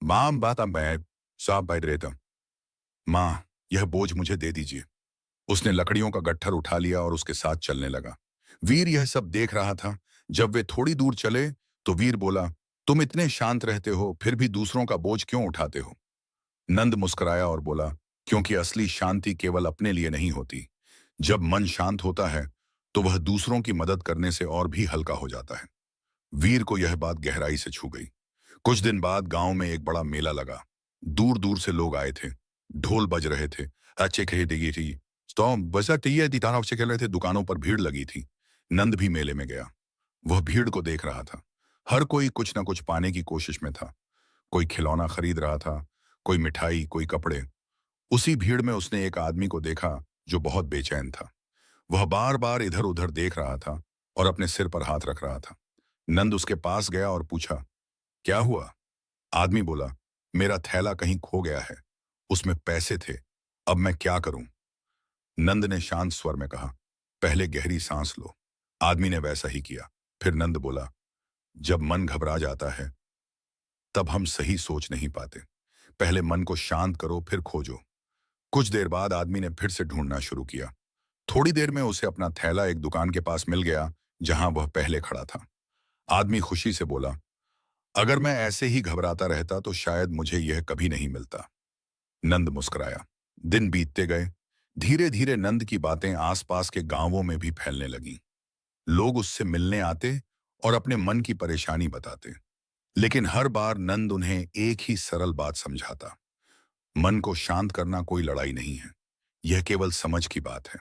मां, बात अब मैं साहब बैठ रहता। मां, यह बोझ मुझे दे दीजिए। उसने लकड़ियों का गट्ठर उठा लिया और उसके साथ चलने लगा। वीर यह सब देख रहा था। जब वे थोड़ी दूर चले तो वीर बोला, तुम इतने शांत रहते हो फिर भी दूसरों का बोझ क्यों उठाते हो? नंद मुस्कुराया और बोला, क्योंकि असली शांति केवल अपने लिए नहीं होती। जब मन शांत होता है तो वह दूसरों की मदद करने से और भी हल्का हो जाता है। वीर को यह बात गहराई से छू गई। कुछ दिन बाद गांव में एक बड़ा मेला लगा। दूर दूर से लोग आए थे। ढोल बज रहे थे, अच्छे कहे थी तो बजा तैयार थी, ताना से खेल रहे थे। दुकानों पर भीड़ लगी थी। नंद भी मेले में गया। वह भीड़ को देख रहा था। हर कोई कुछ न कुछ पाने की कोशिश में था। कोई खिलौना खरीद रहा था, कोई मिठाई, कोई कपड़े। उसी भीड़ में उसने एक आदमी को देखा जो बहुत बेचैन था। वह बार बार इधर उधर देख रहा था और अपने सिर पर हाथ रख रहा था। नंद उसके पास गया और पूछा, क्या हुआ? आदमी बोला, मेरा थैला कहीं खो गया है। उसमें पैसे थे। अब मैं क्या करूं? नंद ने शांत स्वर में कहा, पहले गहरी सांस लो। आदमी ने वैसा ही किया। फिर नंद बोला, जब मन घबरा जाता है तब हम सही सोच नहीं पाते। पहले मन को शांत करो, फिर खोजो। कुछ देर बाद आदमी ने फिर से ढूंढना शुरू किया। थोड़ी देर में उसे अपना थैला एक दुकान के पास मिल गया जहां वह पहले खड़ा था। आदमी खुशी से बोला, अगर मैं ऐसे ही घबराता रहता तो शायद मुझे यह कभी नहीं मिलता। नंद मुस्कुराया। दिन बीतते गए। धीरे धीरे नंद की बातें आसपास के गांवों में भी फैलने लगीं। लोग उससे मिलने आते और अपने मन की परेशानी बताते। लेकिन हर बार नंद उन्हें एक ही सरल बात समझाता। मन को शांत करना कोई लड़ाई नहीं है, यह केवल समझ की बात है।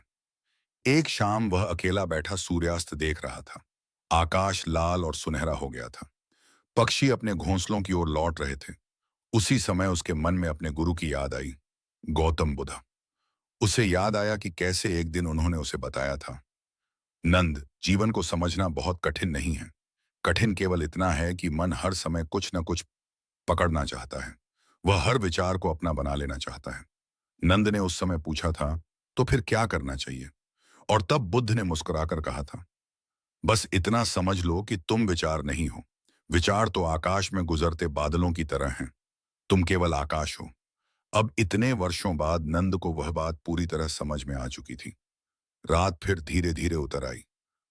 एक शाम वह अकेला बैठा सूर्यास्त देख रहा था। आकाश लाल और सुनहरा हो गया था। पक्षी अपने घोंसलों की ओर लौट रहे थे। उसी समय उसके मन में अपने गुरु की याद आई, गौतम बुद्ध। उसे याद आया कि कैसे एक दिन उन्होंने उसे बताया था, नंद, जीवन को समझना बहुत कठिन नहीं है। कठिन केवल इतना है कि मन हर समय कुछ न कुछ पकड़ना चाहता है। वह हर विचार को अपना बना लेना चाहता है। नंद ने उस समय पूछा था, तो फिर क्या करना चाहिए? और तब बुद्ध ने मुस्कुराकर कहा था, बस इतना समझ लो कि तुम विचार नहीं हो। विचार तो आकाश में गुजरते बादलों की तरह हैं। तुम केवल आकाश हो। अब इतने वर्षों बाद नंद को वह बात पूरी तरह समझ में आ चुकी थी। रात फिर धीरे धीरे उतर आई।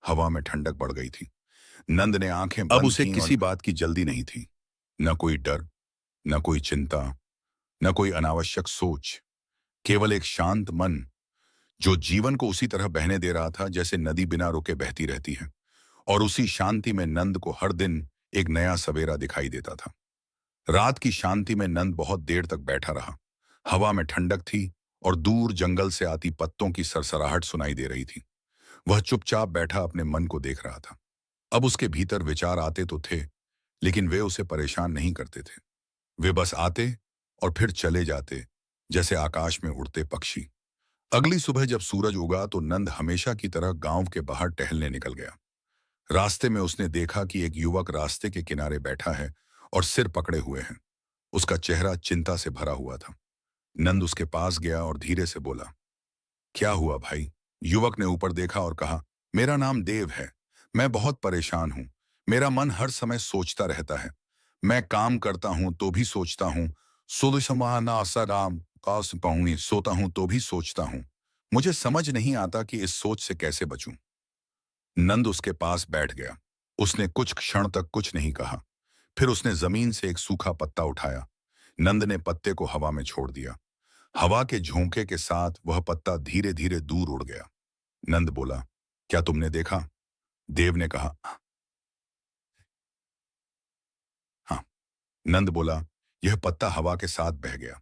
हवा में ठंडक बढ़ गई थी। नंद ने आंखें अब बंद उसे की किसी बात की जल्दी नहीं थी। न कोई डर, न कोई चिंता, न कोई अनावश्यक सोच। केवल एक शांत मन जो जीवन को उसी तरह बहने दे रहा था जैसे नदी बिना रुके बहती रहती है। और उसी शांति में नंद को हर दिन एक नया सवेरा दिखाई देता था। रात की शांति में नंद बहुत देर तक बैठा रहा। हवा में ठंडक थी और दूर जंगल से आती पत्तों की सरसराहट सुनाई दे रही थी। वह चुपचाप बैठा अपने मन को देख रहा था। अब उसके भीतर विचार आते तो थे, लेकिन वे उसे परेशान नहीं करते थे। वे बस आते और फिर चले जाते, जैसे आकाश में उड़ते पक्षी। अगली सुबह जब सूरज उगा तो नंद हमेशा की तरह गांव के बाहर टहलने निकल गया। रास्ते में उसने देखा कि एक युवक रास्ते के किनारे बैठा है और सिर पकड़े हुए है। उसका चेहरा चिंता से भरा हुआ था। नंद उसके पास गया और धीरे से बोला, क्या हुआ भाई? युवक ने ऊपर देखा और कहा, मेरा नाम देव है। मैं बहुत परेशान हूं। मेरा मन हर समय सोचता रहता है। मैं काम करता हूं तो भी सोचता हूं। सोता हूं तो भी सोचता हूं। मुझे समझ नहीं आता कि इस सोच से कैसे बचूं। नंद उसके पास बैठ गया। उसने कुछ क्षण तक कुछ नहीं कहा। फिर उसने जमीन से एक सूखा पत्ता उठाया। नंद ने पत्ते को हवा में छोड़ दिया। हवा के झोंके के साथ वह पत्ता धीरे धीरे दूर उड़ गया। नंद बोला, क्या तुमने देखा? देव ने कहा, हाँ। नंद बोला, यह पत्ता हवा के साथ बह गया।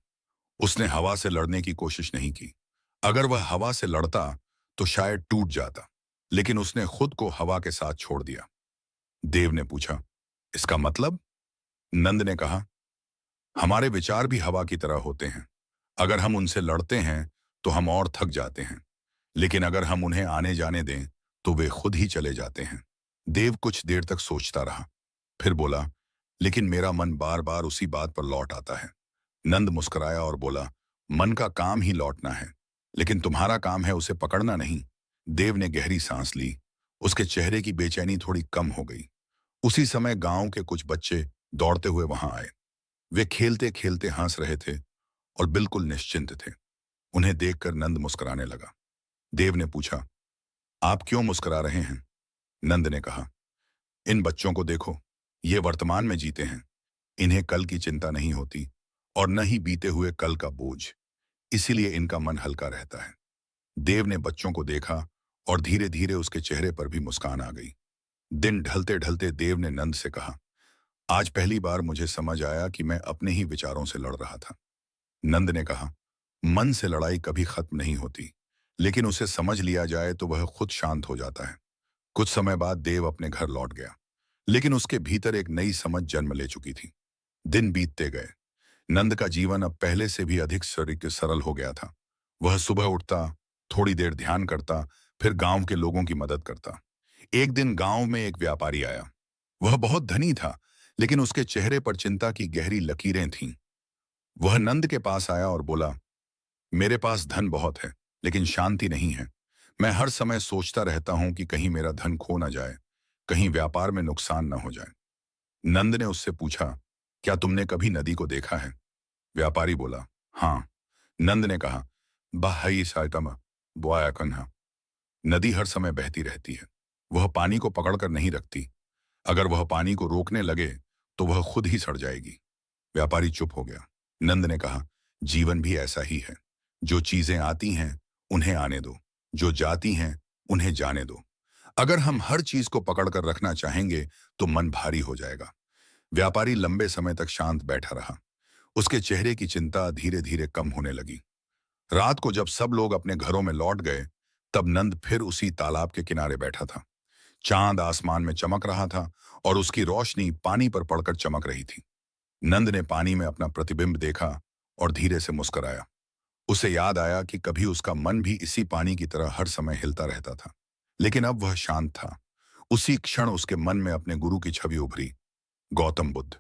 उसने हवा से लड़ने की कोशिश नहीं की। अगर वह हवा से लड़ता तो शायद टूट जाता, लेकिन उसने खुद को हवा के साथ छोड़ दिया। देव ने पूछा, इसका मतलब? नंद ने कहा, हमारे विचार भी हवा की तरह होते हैं। अगर हम उनसे लड़ते हैं तो हम और थक जाते हैं, लेकिन अगर हम उन्हें आने जाने दें तो वे खुद ही चले जाते हैं। देव कुछ देर तक सोचता रहा, फिर बोला, लेकिन मेरा मन बार बार उसी बात पर लौट आता है। नंद मुस्कुराया और बोला, मन का काम ही लौटना है, लेकिन तुम्हारा काम है उसे पकड़ना नहीं। देव ने गहरी सांस ली। उसके चेहरे की बेचैनी थोड़ी कम हो गई। उसी समय गांव के कुछ बच्चे दौड़ते हुए वहां आए। वे खेलते खेलते हंस रहे थे और बिल्कुल निश्चिंत थे। उन्हें देखकर नंद मुस्कुराने लगा। देव ने पूछा, आप क्यों मुस्कुरा रहे हैं? नंद ने कहा, इन बच्चों को देखो, ये वर्तमान में जीते हैं। इन्हें कल की चिंता नहीं होती और न ही बीते हुए कल का बोझ। इसीलिए इनका मन हल्का रहता है। देव ने बच्चों को देखा और धीरे धीरे उसके चेहरे पर भी मुस्कान आ गई। दिन ढलते ढलते देव ने नंद से कहा, आज पहली बार मुझे समझ आया कि मैं अपने ही विचारों से लड़ रहा था। नंद ने कहा, मन से लड़ाई कभी खत्म नहीं होती, लेकिन उसे समझ लिया जाए तो वह खुद शांत हो जाता है। कुछ समय बाद देव अपने घर लौट गया, लेकिन उसके भीतर एक नई समझ जन्म ले चुकी थी। दिन बीतते गए। नंद का जीवन अब पहले से भी अधिक सरल हो गया था। वह सुबह उठता, थोड़ी देर ध्यान करता, फिर गांव के लोगों की मदद करता। एक दिन गांव में एक व्यापारी आया। वह बहुत धनी था, लेकिन उसके चेहरे पर चिंता की गहरी लकीरें थीं। वह नंद के पास आया और बोला, मेरे पास धन बहुत है, लेकिन शांति नहीं है। मैं हर समय सोचता रहता हूं कि कहीं मेरा धन खो ना जाए, कहीं व्यापार में नुकसान न हो जाए। नंद ने उससे पूछा, क्या तुमने कभी नदी को देखा है? व्यापारी बोला, हाँ। नंद ने कहा, बाहई साइतम बुआया कन्हा। नदी हर समय बहती रहती है। वह पानी को पकड़कर नहीं रखती। अगर वह पानी को रोकने लगे तो वह खुद ही सड़ जाएगी। व्यापारी चुप हो गया। नंद ने कहा, जीवन भी ऐसा ही है। जो चीजें आती हैं उन्हें आने दो, जो जाती हैं उन्हें जाने दो। अगर हम हर चीज को पकड़कर रखना चाहेंगे तो मन भारी हो जाएगा। व्यापारी लंबे समय तक शांत बैठा रहा। उसके चेहरे की चिंता धीरे धीरे कम होने लगी। रात को जब सब लोग अपने घरों में लौट गए, तब नंद फिर उसी तालाब के किनारे बैठा था। चांद आसमान में चमक रहा था और उसकी रोशनी पानी पर पड़कर चमक रही थी। नंद ने पानी में अपना प्रतिबिंब देखा और धीरे से मुस्कुराया। उसे याद आया कि कभी उसका मन भी इसी पानी की तरह हर समय हिलता रहता था, लेकिन अब वह शांत था। उसी क्षण उसके मन में अपने गुरु की छवि उभरी, गौतम बुद्ध।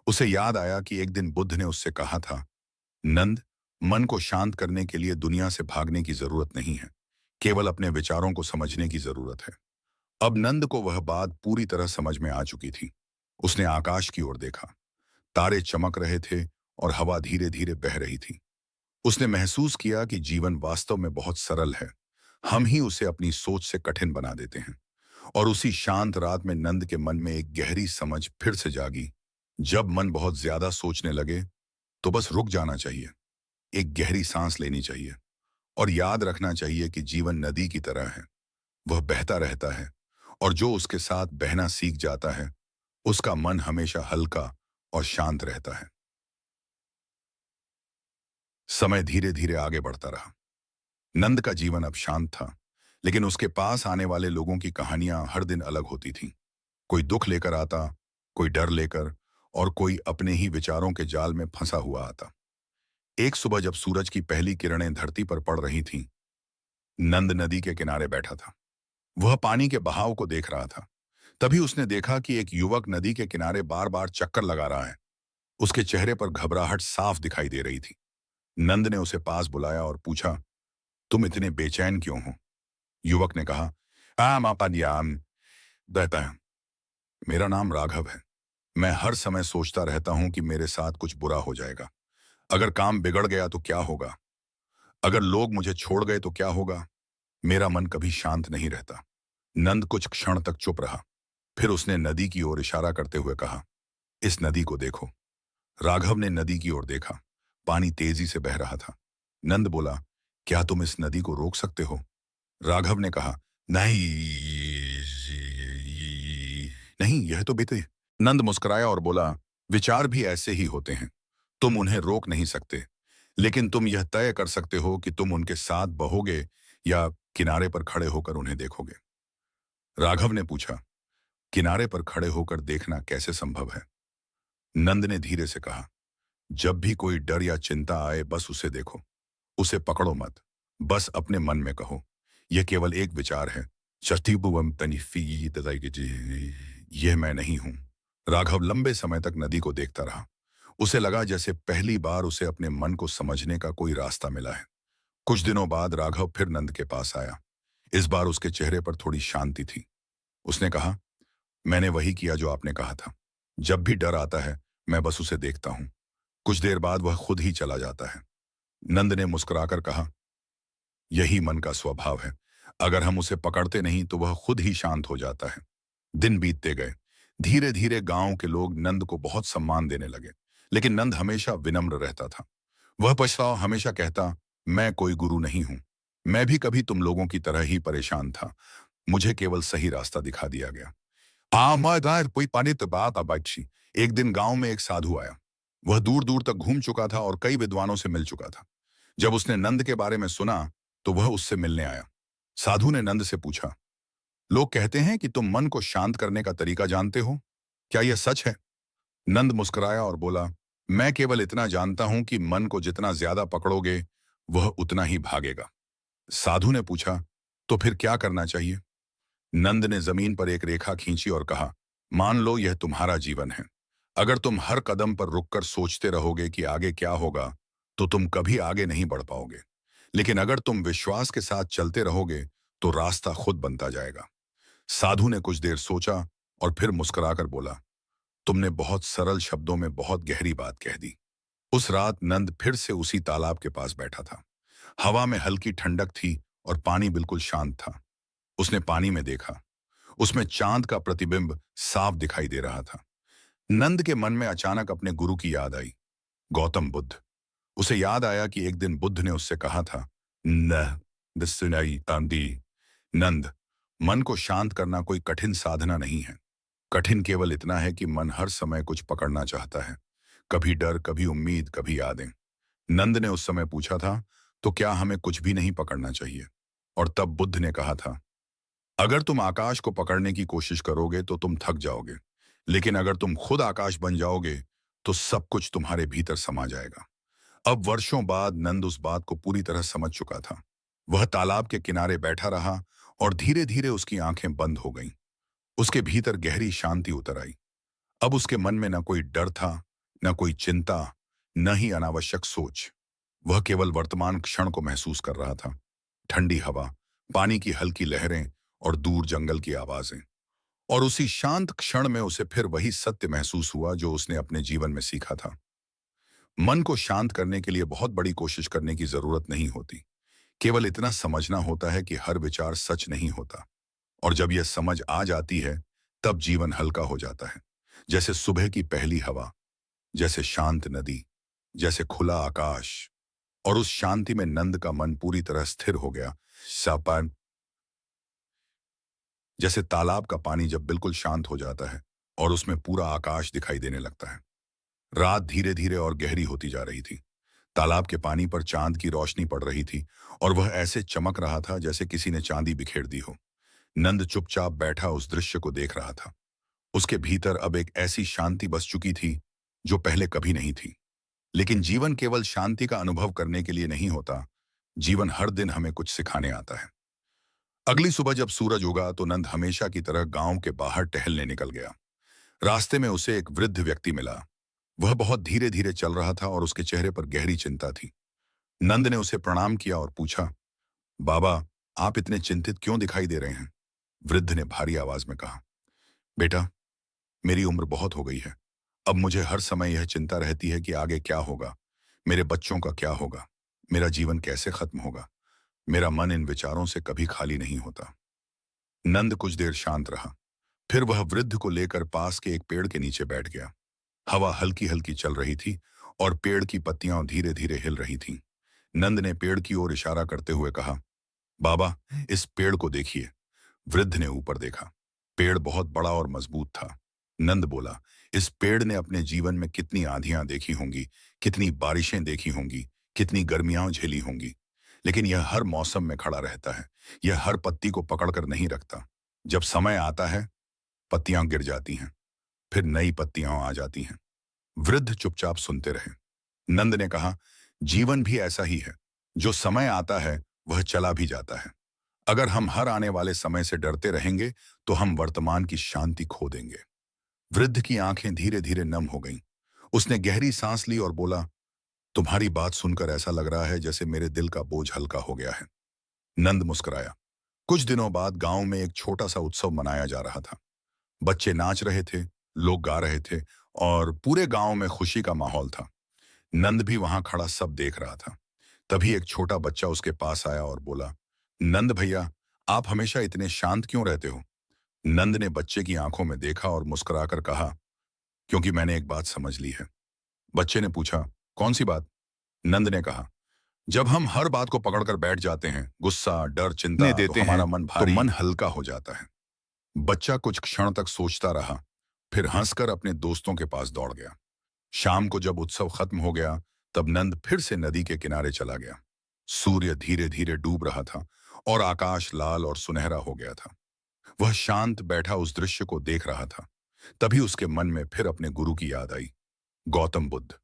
उसे याद आया कि एक दिन बुद्ध ने उससे कहा था, नंद, मन को शांत करने के लिए दुनिया से भागने की जरूरत नहीं है, केवल अपने विचारों को समझने की जरूरत है। अब नंद को वह बात पूरी तरह समझ में आ चुकी थी। उसने आकाश की ओर देखा। तारे चमक रहे थे और हवा धीरे धीरे बह रही थी। उसने महसूस किया कि जीवन वास्तव में बहुत सरल है। हम ही उसे अपनी सोच से कठिन बना देते हैं। और उसी शांत रात में नंद के मन में एक गहरी समझ फिर से जागी। जब मन बहुत ज्यादा सोचने लगे तो बस रुक जाना चाहिए, एक गहरी सांस लेनी चाहिए और याद रखना चाहिए कि जीवन नदी की तरह है। वह बहता रहता है और जो उसके साथ बहना सीख जाता है उसका मन हमेशा हल्का और शांत रहता है। समय धीरे धीरे आगे बढ़ता रहा। नंद का जीवन अब शांत था, लेकिन उसके पास आने वाले लोगों की कहानियां हर दिन अलग होती थीं। कोई दुख लेकर आता, कोई डर लेकर, और कोई अपने ही विचारों के जाल में फंसा हुआ आता। एक सुबह जब सूरज की पहली किरणें धरती पर पड़ रही थीं, नंद नदी के किनारे बैठा था। वह पानी के बहाव को देख रहा था। तभी उसने देखा कि एक युवक नदी के किनारे बार बार चक्कर लगा रहा है। उसके चेहरे पर घबराहट साफ दिखाई दे रही थी। नंद ने उसे पास बुलाया और पूछा, तुम इतने बेचैन क्यों हो? युवक ने कहा, आम आपन बहता है। मेरा नाम राघव है। मैं हर समय सोचता रहता हूं कि मेरे साथ कुछ बुरा हो जाएगा। अगर काम बिगड़ गया तो क्या होगा? अगर लोग मुझे छोड़ गए तो क्या होगा? मेरा मन कभी शांत नहीं रहता। नंद कुछ क्षण तक चुप रहा। फिर उसने नदी की ओर इशारा करते हुए कहा, इस नदी को देखो। राघव ने नदी की ओर देखा। पानी तेजी से बह रहा था। नंद बोला, क्या तुम इस नदी को रोक सकते हो? राघव ने कहा, नहीं, नहीं, यह तो बीते। नंद मुस्कुराया और बोला, विचार भी ऐसे ही होते हैं। तुम उन्हें रोक नहीं सकते, लेकिन तुम यह तय कर सकते हो कि तुम उनके साथ बहोगे या किनारे पर खड़े होकर उन्हें देखोगे। राघव ने पूछा, किनारे पर खड़े होकर देखना कैसे संभव है? नंद ने धीरे से कहा, जब भी कोई डर या चिंता आए बस उसे देखो, उसे पकड़ो मत। बस अपने मन में कहो, यह केवल एक विचार है। शक्तिभुवम तनिफी तदाइकिजी, यह मैं नहीं हूं। राघव लंबे समय तक नदी को देखता रहा। उसे लगा जैसे पहली बार उसे अपने मन को समझने का कोई रास्ता मिला है। कुछ दिनों बाद राघव फिर नंद के पास आया। इस बार उसके चेहरे पर थोड़ी शांति थी। उसने कहा, मैंने वही किया जो आपने कहा था। जब भी डर आता है मैं बस उसे देखता हूं। कुछ देर बाद वह खुद ही चला जाता है। नंद ने मुस्कुराकर कहा, यही मन का स्वभाव है। अगर हम उसे पकड़ते नहीं तो वह खुद ही शांत हो जाता है। दिन बीतते गए। धीरे धीरे गांव के लोग नंद को बहुत सम्मान देने लगे, लेकिन नंद हमेशा विनम्र रहता था। वह पछतावा हमेशा कहता, मैं कोई गुरु नहीं हूं। मैं भी कभी तुम लोगों की तरह ही परेशान था। मुझे केवल सही रास्ता दिखा दिया गया। कोई पानी तो बात आबाची। एक दिन गांव में एक साधु आया। वह दूर दूर तक घूम चुका था और कई विद्वानों से मिल चुका था। जब उसने नंद के बारे में सुना तो वह उससे मिलने आया। साधु ने नंद से पूछा, लोग कहते हैं कि तुम मन को शांत करने का तरीका जानते हो, क्या यह सच है? नंद मुस्कुराया और बोला, मैं केवल इतना जानता हूं कि मन को जितना ज्यादा पकड़ोगे वह उतना ही भागेगा। साधु ने पूछा, तो फिर क्या करना चाहिए? नंद ने जमीन पर एक रेखा खींची और कहा, मान लो यह तुम्हारा जीवन है। अगर तुम हर कदम पर रुककर सोचते रहोगे कि आगे क्या होगा, तो तुम कभी आगे नहीं बढ़ पाओगे। लेकिन अगर तुम विश्वास के साथ चलते रहोगे तो रास्ता खुद बनता जाएगा। साधु ने कुछ देर सोचा और फिर मुस्कुराकर बोला, तुमने बहुत सरल शब्दों में बहुत गहरी बात कह दी। उस रात नंद फिर से उसी तालाब के पास बैठा था। हवा में हल्की ठंडक थी और पानी बिल्कुल शांत था। उसने पानी में देखा। उसमें चांद का प्रतिबिंब साफ दिखाई दे रहा था। नंद के मन में अचानक अपने गुरु की याद आई, गौतम बुद्ध। उसे याद आया कि एक दिन बुद्ध ने उससे कहा था, न दस्सुनाई तांदी नंद, मन को शांत करना कोई कठिन साधना नहीं है। कठिन केवल इतना है कि मन हर समय कुछ पकड़ना चाहता है, कभी डर, कभी उम्मीद, कभी यादें। नंद ने उस समय पूछा था, तो क्या हमें कुछ भी नहीं पकड़ना चाहिए? और तब बुद्ध ने कहा था, अगर तुम आकाश को पकड़ने की कोशिश करोगे तो तुम थक जाओगे, लेकिन अगर तुम खुद आकाश बन जाओगे तो सब कुछ तुम्हारे भीतर समा जाएगा। अब वर्षों बाद नंद उस बात को पूरी तरह समझ चुका था। वह तालाब के किनारे बैठा रहा और धीरे धीरे उसकी आंखें बंद हो गईं। उसके भीतर गहरी शांति उतर आई। अब उसके मन में न कोई डर था, न कोई चिंता, न ही अनावश्यक सोच। वह केवल वर्तमान क्षण को महसूस कर रहा था। ठंडी हवा, पानी की हल्की लहरें और दूर जंगल की आवाजें। और उसी शांत क्षण में उसे फिर वही सत्य महसूस हुआ जो उसने अपने जीवन में सीखा था। मन को शांत करने के लिए बहुत बड़ी कोशिश करने की जरूरत नहीं होती। केवल इतना समझना होता है कि हर विचार सच नहीं होता। और जब यह समझ आ जाती है, तब जीवन हल्का हो जाता है। जैसे सुबह की पहली हवा, जैसे शांत नदी, जैसे खुला आकाश। और उस शांति में नंद का मन पूरी तरह स्थिर हो गया। सापान, जैसे तालाब का पानी जब बिल्कुल शांत हो जाता है और उसमें पूरा आकाश दिखाई देने लगता है। रात धीरे धीरे और गहरी होती जा रही थी। तालाब के पानी पर चांद की रोशनी पड़ रही थी और वह ऐसे चमक रहा था जैसे किसी ने चांदी बिखेर दी हो। नंद चुपचाप बैठा उस दृश्य को देख रहा था। उसके भीतर अब एक ऐसी शांति बस चुकी थी जो पहले कभी नहीं थी। लेकिन जीवन केवल शांति का अनुभव करने के लिए नहीं होता। जीवन हर दिन हमें कुछ सिखाने आता है। अगली सुबह जब सूरज उगा तो नंद हमेशा की तरह गांव के बाहर टहलने निकल गया। रास्ते में उसे एक वृद्ध व्यक्ति मिला। वह बहुत धीरे धीरे चल रहा था और उसके चेहरे पर गहरी चिंता थी। नंद ने उसे प्रणाम किया और पूछा, बाबा, आप इतने चिंतित क्यों दिखाई दे रहे हैं? वृद्ध ने भारी आवाज में कहा, बेटा, मेरी उम्र बहुत हो गई है। अब मुझे हर समय यह चिंता रहती है कि आगे क्या होगा, मेरे बच्चों का क्या होगा, मेरा जीवन कैसे खत्म होगा। मेरा मन इन विचारों से कभी खाली नहीं होता। नंद कुछ देर शांत रहा। फिर वह वृद्ध को लेकर पास के एक पेड़ के नीचे बैठ गया। हवा हल्की हल्की चल रही थी और पेड़ की पत्तियां धीरे धीरे हिल रही थीं। नंद ने पेड़ की ओर इशारा करते हुए कहा, बाबा, इस पेड़ को देखिए। वृद्ध ने ऊपर देखा। पेड़ बहुत बड़ा और मजबूत था। नंद बोला, इस पेड़ ने अपने जीवन में कितनी आंधियां देखी होंगी, कितनी बारिशें देखी होंगी, कितनी गर्मियां झेली होंगी, लेकिन यह हर मौसम में खड़ा रहता है। यह हर पत्ती को पकड़कर नहीं रखता। जब समय आता है, पत्तियां गिर जाती हैं, फिर नई पत्तियां आ जाती हैं। वृद्ध चुपचाप सुनते रहे। नंद ने कहा, जीवन भी ऐसा ही है। जो समय आता है वह चला भी जाता है। अगर हम हर आने वाले समय से डरते रहेंगे तो हम वर्तमान की शांति खो देंगे। वृद्ध की आंखें धीरे धीरे नम हो गईं। उसने गहरी सांस ली और बोला, तुम्हारी बात सुनकर ऐसा लग रहा है जैसे मेरे दिल का बोझ हल्का हो गया है। नंद मुस्कुराया। कुछ दिनों बाद गांव में एक छोटा सा उत्सव मनाया जा रहा था। बच्चे नाच रहे थे, लोग गा रहे थे और पूरे गांव में खुशी का माहौल था। नंद भी वहां खड़ा सब देख रहा था। तभी एक छोटा बच्चा उसके पास आया और बोला, नंद भैया, आप हमेशा इतने शांत क्यों रहते हो? नंद ने बच्चे की आंखों में देखा और मुस्कुराकर कहा, क्योंकि मैंने एक बात समझ ली है। बच्चे ने पूछा, कौन सी बात? नंद ने कहा, जब हम हर बात को पकड़कर बैठ जाते हैं, गुस्सा, डर, चिंता, तो देते हैं हमारा मन तो मन हल्का हो जाता है। बच्चा कुछ क्षण तक सोचता रहा, फिर हंसकर अपने दोस्तों के पास दौड़ गया। शाम को जब उत्सव खत्म हो गया, तब नंद फिर से नदी के किनारे चला गया। सूर्य धीरे धीरे डूब रहा था और आकाश लाल और सुनहरा हो गया था। वह शांत बैठा उस दृश्य को देख रहा था। तभी उसके मन में फिर अपने गुरु की याद आई, गौतम बुद्ध।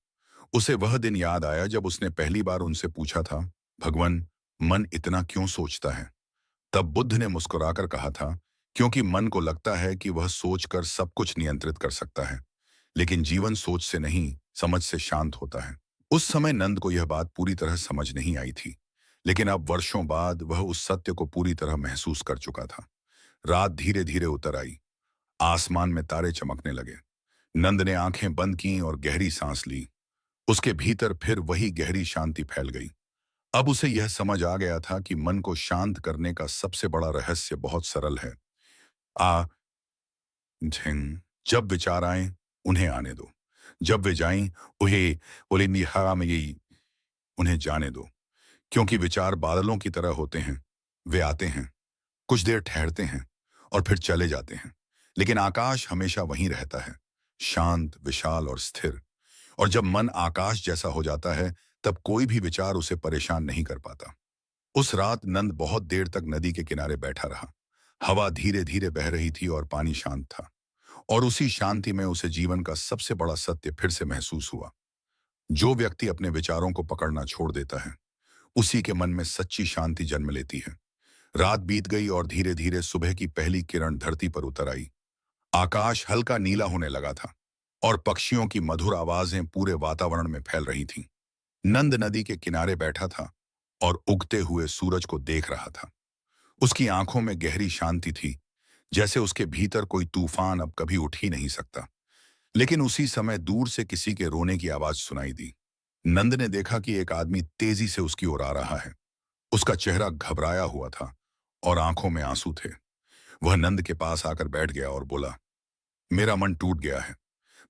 उसे वह दिन याद आया जब उसने पहली बार उनसे पूछा था, भगवान, मन इतना क्यों सोचता है? तब बुद्ध ने मुस्कुराकर कहा था, क्योंकि मन को लगता है कि वह सोचकर सब कुछ नियंत्रित कर सकता है, लेकिन जीवन सोच से नहीं, समझ से शांत होता है। उस समय नंद को यह बात पूरी तरह समझ नहीं आई थी, लेकिन अब वर्षों बाद वह उस सत्य को पूरी तरह महसूस कर चुका था। रात धीरे धीरे उतर आई। आसमान में तारे चमकने लगे। नंद ने आंखें बंद की और गहरी सांस ली। उसके भीतर फिर वही गहरी शांति फैल गई। अब उसे यह समझ आ गया था कि मन को शांत करने का सबसे बड़ा रहस्य बहुत सरल है। आ झिंग जब विचार आए, उन्हें आने दो। जब वे जाएं, उन्हें उलिंदी हवा में यही उन्हें जाने दो। क्योंकि विचार बादलों की तरह होते हैं। वे आते हैं, कुछ देर ठहरते हैं और फिर चले जाते हैं। लेकिन आकाश हमेशा वहीं रहता है, शांत, विशाल और स्थिर। और जब मन आकाश जैसा हो जाता है, तब कोई भी विचार उसे परेशान नहीं कर पाता। उस रात नंद बहुत देर तक नदी के किनारे बैठा रहा। हवा धीरे धीरे बह रही थी और पानी शांत था। और उसी शांति में उसे जीवन का सबसे बड़ा सत्य फिर से महसूस हुआ। जो व्यक्ति अपने विचारों को पकड़ना छोड़ देता है, उसी के मन में सच्ची शांति जन्म लेती है। रात बीत गई और धीरे धीरे सुबह की पहली किरण धरती पर उतर आई। आकाश हल्का नीला होने लगा था और पक्षियों की मधुर आवाजें पूरे वातावरण में फैल रही थीं। नंद नदी के किनारे बैठा था और उगते हुए सूरज को देख रहा था। उसकी आंखों में गहरी शांति थी, जैसे उसके भीतर कोई तूफान अब कभी उठ ही नहीं सकता। लेकिन उसी समय दूर से किसी के रोने की आवाज सुनाई दी। नंद ने देखा कि एक आदमी तेजी से उसकी ओर आ रहा है। उसका चेहरा घबराया हुआ था और आंखों में आंसू थे। वह नंद के पास आकर बैठ गया और बोला, मेरा मन टूट गया है।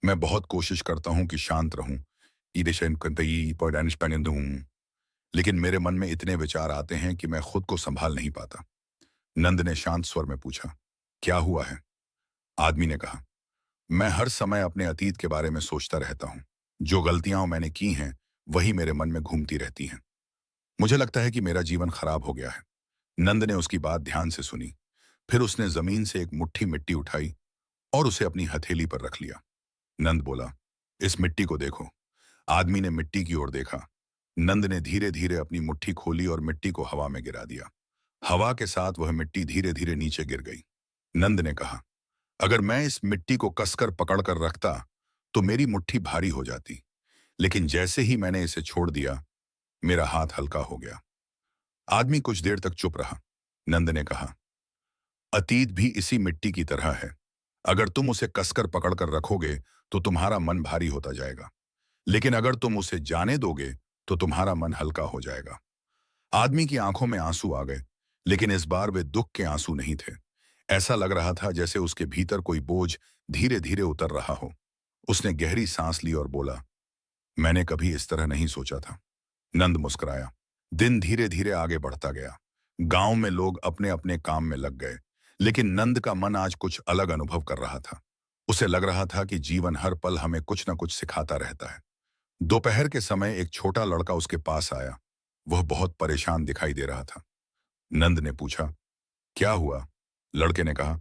मैं बहुत कोशिश करता हूं कि शांत रहूं, लेकिन मेरे मन में इतने विचार आते हैं कि मैं खुद को संभाल नहीं पाता। नंद ने शांत स्वर में पूछा, क्या हुआ है? आदमी ने कहा, मैं हर समय अपने अतीत के बारे में सोचता रहता हूं। जो गलतियां मैंने की हैं, वही मेरे मन में घूमती रहती हैं। मुझे लगता है कि मेरा जीवन खराब हो गया है। नंद ने उसकी बात ध्यान से सुनी। फिर उसने जमीन से एक मुट्ठी मिट्टी उठाई और उसे अपनी हथेली पर रख लिया। नंद बोला, इस मिट्टी को देखो। आदमी ने मिट्टी की ओर देखा। नंद ने धीरे धीरे अपनी मुट्ठी खोली और मिट्टी को हवा में गिरा दिया। हवा के साथ वह मिट्टी धीरे धीरे नीचे गिर गई। नंद ने कहा, अगर मैं इस मिट्टी को कसकर पकड़कर रखता तो मेरी मुट्ठी भारी हो जाती। लेकिन जैसे ही मैंने इसे छोड़ दिया, मेरा हाथ हल्का हो गया। आदमी कुछ देर तक चुप रहा। नंद ने कहा, अतीत भी इसी मिट्टी की तरह है। अगर तुम उसे कसकर पकड़कर रखोगे तो तुम्हारा मन भारी होता जाएगा। लेकिन अगर तुम उसे जाने दोगे तो तुम्हारा मन हल्का हो जाएगा। आदमी की आंखों में आंसू आ गए, लेकिन इस बार वे दुख के आंसू नहीं थे। ऐसा लग रहा था जैसे उसके भीतर कोई बोझ धीरे धीरे उतर रहा हो। उसने गहरी सांस ली और बोला, मैंने कभी इस तरह नहीं सोचा था। नंद मुस्कुराया। दिन धीरे धीरे आगे बढ़ता गया। गांव में लोग अपने अपने काम में लग गए, लेकिन नंद का मन आज कुछ अलग अनुभव कर रहा था। उसे लग रहा था कि जीवन हर पल हमें कुछ न कुछ सिखाता रहता है। दोपहर के समय एक छोटा लड़का उसके पास आया। वह बहुत परेशान दिखाई दे रहा था। नंद ने पूछा, क्या हुआ? लड़के ने कहा,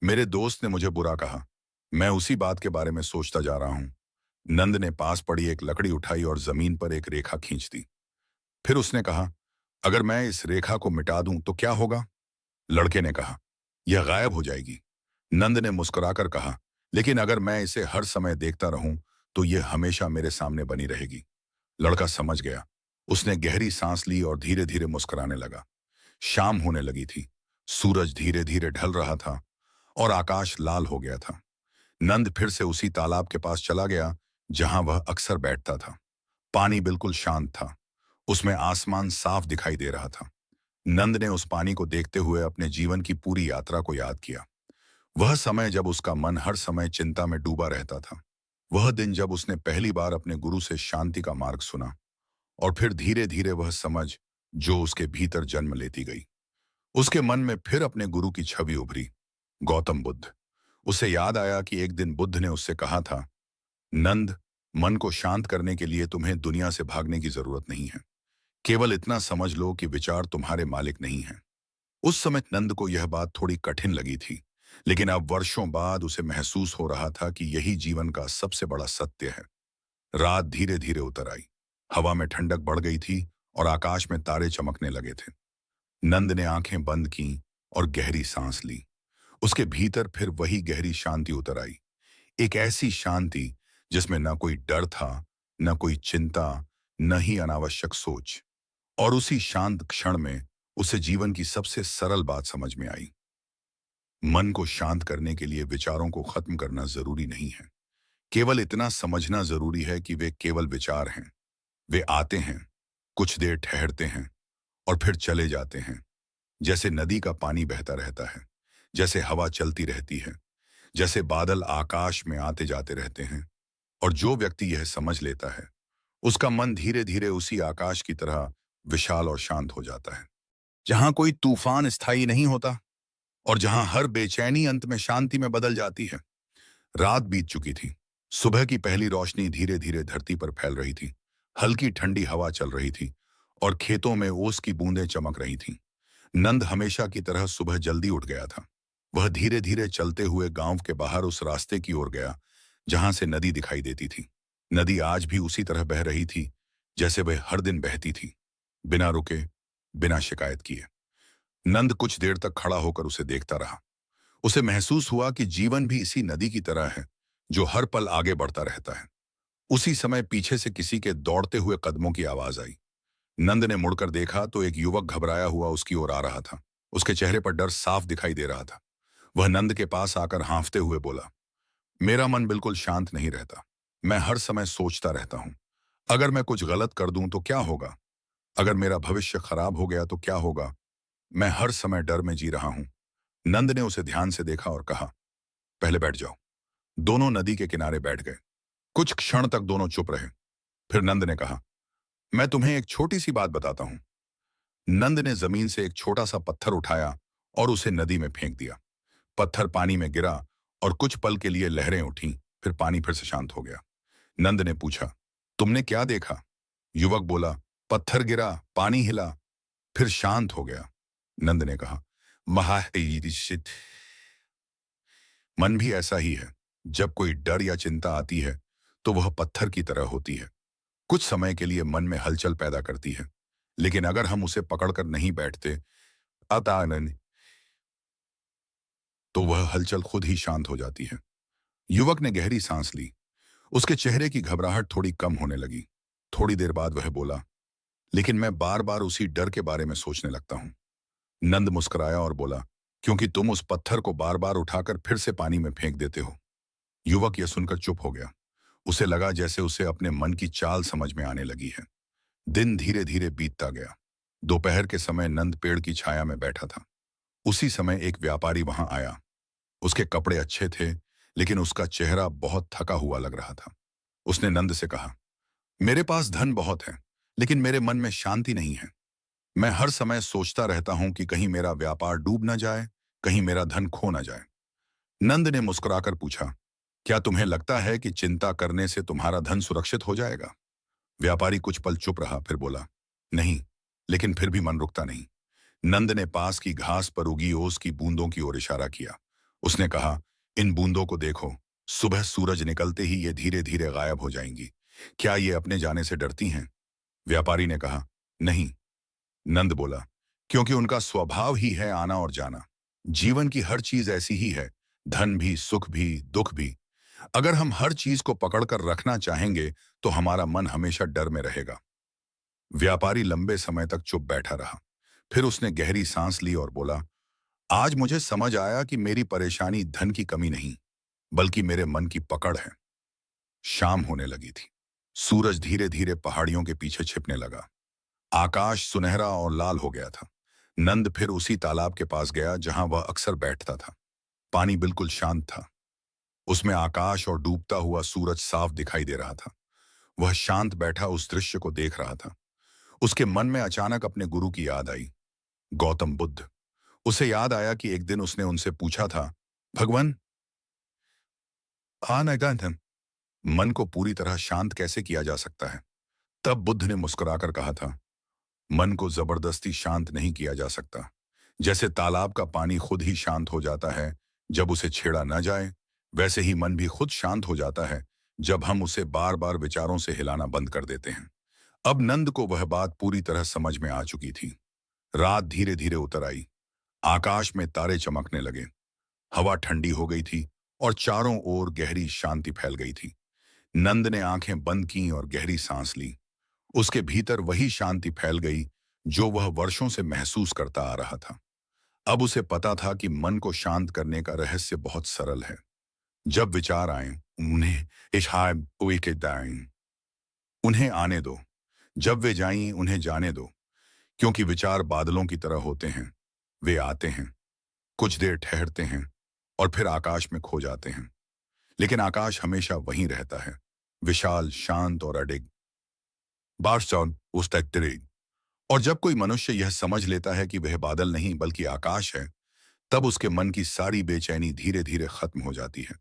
मेरे दोस्त ने मुझे बुरा कहा। मैं उसी बात के बारे में सोचता जा रहा हूं। नंद ने पास पड़ी एक लकड़ी उठाई और जमीन पर एक रेखा खींच दी। फिर उसने कहा, अगर मैं इस रेखा को मिटा दूं तो क्या होगा? लड़के ने कहा, यह गायब हो जाएगी। नंद ने मुस्कुराकर कहा, लेकिन अगर मैं इसे हर समय देखता रहूं तो यह हमेशा मेरे सामने बनी रहेगी। लड़का समझ गया। उसने गहरी सांस ली और धीरे धीरे मुस्कुराने लगा। शाम होने लगी थी। सूरज धीरे धीरे ढल रहा था और आकाश लाल हो गया था। नंद फिर से उसी तालाब के पास चला गया जहां वह अक्सर बैठता था। पानी बिल्कुल शांत था। उसमें आसमान साफ दिखाई दे रहा था। नंद ने उस पानी को देखते हुए अपने जीवन की पूरी यात्रा को याद किया। वह समय जब उसका मन हर समय चिंता में डूबा रहता था। वह दिन जब उसने पहली बार अपने गुरु से शांति का मार्ग सुना। और फिर धीरे धीरे वह समझ जो उसके भीतर जन्म लेती गई। उसके मन में फिर अपने गुरु की छवि उभरी, गौतम बुद्ध। उसे याद आया कि एक दिन बुद्ध ने उससे कहा था, नंद, मन को शांत करने के लिए तुम्हें दुनिया से भागने की जरूरत नहीं है। केवल इतना समझ लो कि विचार तुम्हारे मालिक नहीं हैं। उस समय नंद को यह बात थोड़ी कठिन लगी थी, लेकिन अब वर्षों बाद उसे महसूस हो रहा था कि यही जीवन का सबसे बड़ा सत्य है। रात धीरे धीरे उतर आई। हवा में ठंडक बढ़ गई थी और आकाश में तारे चमकने लगे थे। नंद ने आंखें बंद की और गहरी सांस ली। उसके भीतर फिर वही गहरी शांति उतर आई। एक ऐसी शांति जिसमें न कोई डर था, न कोई चिंता, न ही अनावश्यक सोच। और उसी शांत क्षण में उसे जीवन की सबसे सरल बात समझ में आई। मन को शांत करने के लिए विचारों को खत्म करना जरूरी नहीं है। केवल इतना समझना जरूरी है कि वे केवल विचार हैं। वे आते हैं, कुछ देर ठहरते हैं और फिर चले जाते हैं। जैसे नदी का पानी बहता रहता है, जैसे हवा चलती रहती है, जैसे बादल आकाश में आते जाते रहते हैं। और जो व्यक्ति यह समझ लेता है, उसका मन धीरे धीरे उसी आकाश की तरह विशाल और शांत हो जाता है, जहां कोई तूफान स्थायी नहीं होता और जहां हर बेचैनी अंत में शांति में बदल जाती है। रात बीत चुकी थी। सुबह की पहली रोशनी धीरे धीरे धरती पर फैल रही थी। हल्की ठंडी हवा चल रही थी और खेतों में ओस की बूंदें चमक रही थीं। नंद हमेशा की तरह सुबह जल्दी उठ गया था। वह धीरे धीरे चलते हुए गांव के बाहर उस रास्ते की ओर गया जहां से नदी दिखाई देती थी। नदी आज भी उसी तरह बह रही थी जैसे वह हर दिन बहती थी, बिना रुके, बिना शिकायत किए। नंद कुछ देर तक खड़ा होकर उसे देखता रहा। उसे महसूस हुआ कि जीवन भी इसी नदी की तरह है, जो हर पल आगे बढ़ता रहता है। उसी समय पीछे से किसी के दौड़ते हुए कदमों की आवाज आई। नंद ने मुड़कर देखा तो एक युवक घबराया हुआ उसकी ओर आ रहा था। उसके चेहरे पर डर साफ दिखाई दे रहा था। वह नंद के पास आकर हांफते हुए बोला, मेरा मन बिल्कुल शांत नहीं रहता। मैं हर समय सोचता रहता हूं, अगर मैं कुछ गलत कर दूं तो क्या होगा? अगर मेरा भविष्य खराब हो गया तो क्या होगा? मैं हर समय डर में जी रहा हूं। नंद ने उसे ध्यान से देखा और कहा, पहले बैठ जाओ। दोनों नदी के किनारे बैठ गए। कुछ क्षण तक दोनों चुप रहे। फिर नंद ने कहा, मैं तुम्हें एक छोटी सी बात बताता हूं। नंद ने जमीन से एक छोटा सा पत्थर उठाया और उसे नदी में फेंक दिया। पत्थर पानी में गिरा और कुछ पल के लिए लहरें उठीं, फिर पानी फिर से शांत हो गया। नंद ने पूछा, तुमने क्या देखा? युवक बोला, पत्थर गिरा, पानी हिला, फिर शांत हो गया। नंद ने कहा, महाशित, मन भी ऐसा ही है। जब कोई डर या चिंता आती है तो वह पत्थर की तरह होती है। कुछ समय के लिए मन में हलचल पैदा करती है, लेकिन अगर हम उसे पकड़कर नहीं बैठते अतानन, तो वह हलचल खुद ही शांत हो जाती है। युवक ने गहरी सांस ली। उसके चेहरे की घबराहट थोड़ी कम होने लगी। थोड़ी देर बाद वह बोला, लेकिन मैं बार बार उसी डर के बारे में सोचने लगता हूं। नंद मुस्कुराया और बोला, क्योंकि तुम उस पत्थर को बार बार उठाकर फिर से पानी में फेंक देते हो। युवक यह सुनकर चुप हो गया। उसे लगा जैसे उसे अपने मन की चाल समझ में आने लगी है। दिन धीरे धीरे बीतता गया। दोपहर के समय नंद पेड़ की छाया में बैठा था। उसी समय एक व्यापारी वहां आया। उसके कपड़े अच्छे थे, लेकिन उसका चेहरा बहुत थका हुआ लग रहा था। उसने नंद से कहा, मेरे पास धन बहुत है, लेकिन मेरे मन में शांति नहीं है। मैं हर समय सोचता रहता हूं कि कहीं मेरा व्यापार डूब न जाए, कहीं मेरा धन खो न जाए। नंद ने मुस्कुराकर पूछा, क्या तुम्हें लगता है कि चिंता करने से तुम्हारा धन सुरक्षित हो जाएगा? व्यापारी कुछ पल चुप रहा, फिर बोला, नहीं, लेकिन फिर भी मन रुकता नहीं। नंद ने पास की घास पर उगी ओस की बूंदों की ओर इशारा किया। उसने कहा, इन बूंदों को देखो, सुबह सूरज निकलते ही ये धीरे धीरे गायब हो जाएंगी। क्या ये अपने जाने से डरती हैं? व्यापारी ने कहा, नहीं। नंद बोला, क्योंकि उनका स्वभाव ही है आना और जाना। जीवन की हर चीज ऐसी ही है, धन भी, सुख भी, दुख भी। अगर हम हर चीज को पकड़कर रखना चाहेंगे तो हमारा मन हमेशा डर में रहेगा। व्यापारी लंबे समय तक चुप बैठा रहा। फिर उसने गहरी सांस ली और बोला, आज मुझे समझ आया कि मेरी परेशानी धन की कमी नहीं, बल्कि मेरे मन की पकड़ है। शाम होने लगी थी। सूरज धीरे धीरे पहाड़ियों के पीछे छिपने लगा। आकाश सुनहरा और लाल हो गया था। नंद फिर उसी तालाब के पास गया जहां वह अक्सर बैठता था। पानी बिल्कुल शांत था। उसमें आकाश और डूबता हुआ सूरज साफ दिखाई दे रहा था। वह शांत बैठा उस दृश्य को देख रहा था। उसके मन में अचानक अपने गुरु की याद आई, गौतम बुद्ध। उसे याद आया कि एक दिन उसने उनसे पूछा था, भगवान, आनगंधम, मन को पूरी तरह शांत कैसे किया जा सकता है? तब बुद्ध ने मुस्कुराकर कहा था, मन को जबरदस्ती शांत नहीं किया जा सकता। जैसे तालाब का पानी खुद ही शांत हो जाता है जब उसे छेड़ा न जाए, वैसे ही मन भी खुद शांत हो जाता है जब हम उसे बार बार विचारों से हिलाना बंद कर देते हैं। अब नंद को वह बात पूरी तरह समझ में आ चुकी थी। रात धीरे धीरे उतर आई। आकाश में तारे चमकने लगे। हवा ठंडी हो गई थी और चारों ओर गहरी शांति फैल गई थी। नंद ने आंखें बंद की और गहरी सांस ली। उसके भीतर वही शांति फैल गई जो वह वर्षों से महसूस करता आ रहा था। अब उसे पता था कि मन को शांत करने का रहस्य बहुत सरल है। जब विचार आए, उन्हें इशाब के दाएं उन्हें आने दो। जब वे जाएं उन्हें जाने दो, क्योंकि विचार बादलों की तरह होते हैं। वे आते हैं, कुछ देर ठहरते हैं और फिर आकाश में खो जाते हैं। लेकिन आकाश हमेशा वहीं रहता है, विशाल, शांत और अडिग। बार्स्टॉन उस तक तिरे। और जब कोई मनुष्य यह समझ लेता है कि वह बादल नहीं बल्कि आकाश है, तब उसके मन की सारी बेचैनी धीरे धीरे खत्म हो जाती है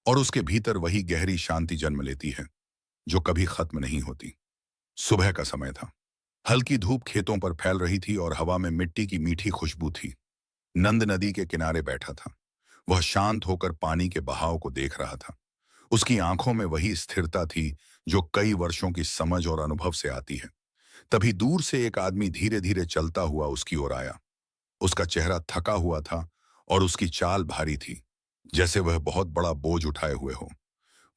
और उसके भीतर वही गहरी शांति जन्म लेती है जो कभी खत्म नहीं होती। सुबह का समय था। हल्की धूप खेतों पर फैल रही थी और हवा में मिट्टी की मीठी खुशबू थी। नंद नदी के किनारे बैठा था। वह शांत होकर पानी के बहाव को देख रहा था। उसकी आंखों में वही स्थिरता थी जो कई वर्षों की समझ और अनुभव से आती है। तभी दूर से एक आदमी धीरे धीरे चलता हुआ उसकी ओर आया। उसका चेहरा थका हुआ था और उसकी चाल भारी थी, जैसे वह बहुत बड़ा बोझ उठाए हुए हो।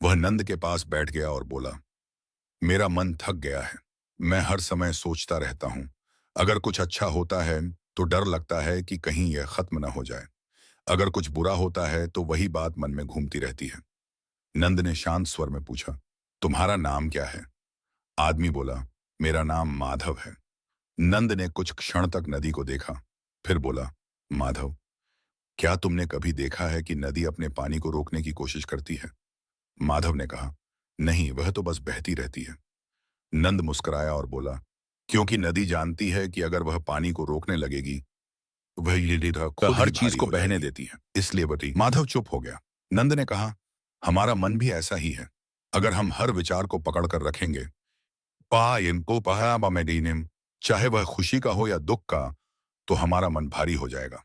वह नंद के पास बैठ गया और बोला, मेरा मन थक गया है। मैं हर समय सोचता रहता हूं। अगर कुछ अच्छा होता है तो डर लगता है कि कहीं यह खत्म न हो जाए। अगर कुछ बुरा होता है तो वही बात मन में घूमती रहती है। नंद ने शांत स्वर में पूछा, तुम्हारा नाम क्या है? आदमी बोला, मेरा नाम माधव है। नंद ने कुछ क्षण तक नदी को देखा, फिर बोला, माधव, क्या तुमने कभी देखा है कि नदी अपने पानी को रोकने की कोशिश करती है? माधव ने कहा, नहीं, वह तो बस बहती रहती है। नंद मुस्कुराया और बोला, क्योंकि नदी जानती है कि अगर वह पानी को रोकने लगेगी, वह ये रीढ़ खुद हर चीज को बहने देती है, इसलिए बटी। माधव चुप हो गया। नंद ने कहा, हमारा मन भी ऐसा ही है। अगर हम हर विचार को पकड़कर रखेंगे, पा इनको पहा मेडीनिम, चाहे वह खुशी का हो या दुख का, तो हमारा मन भारी हो जाएगा।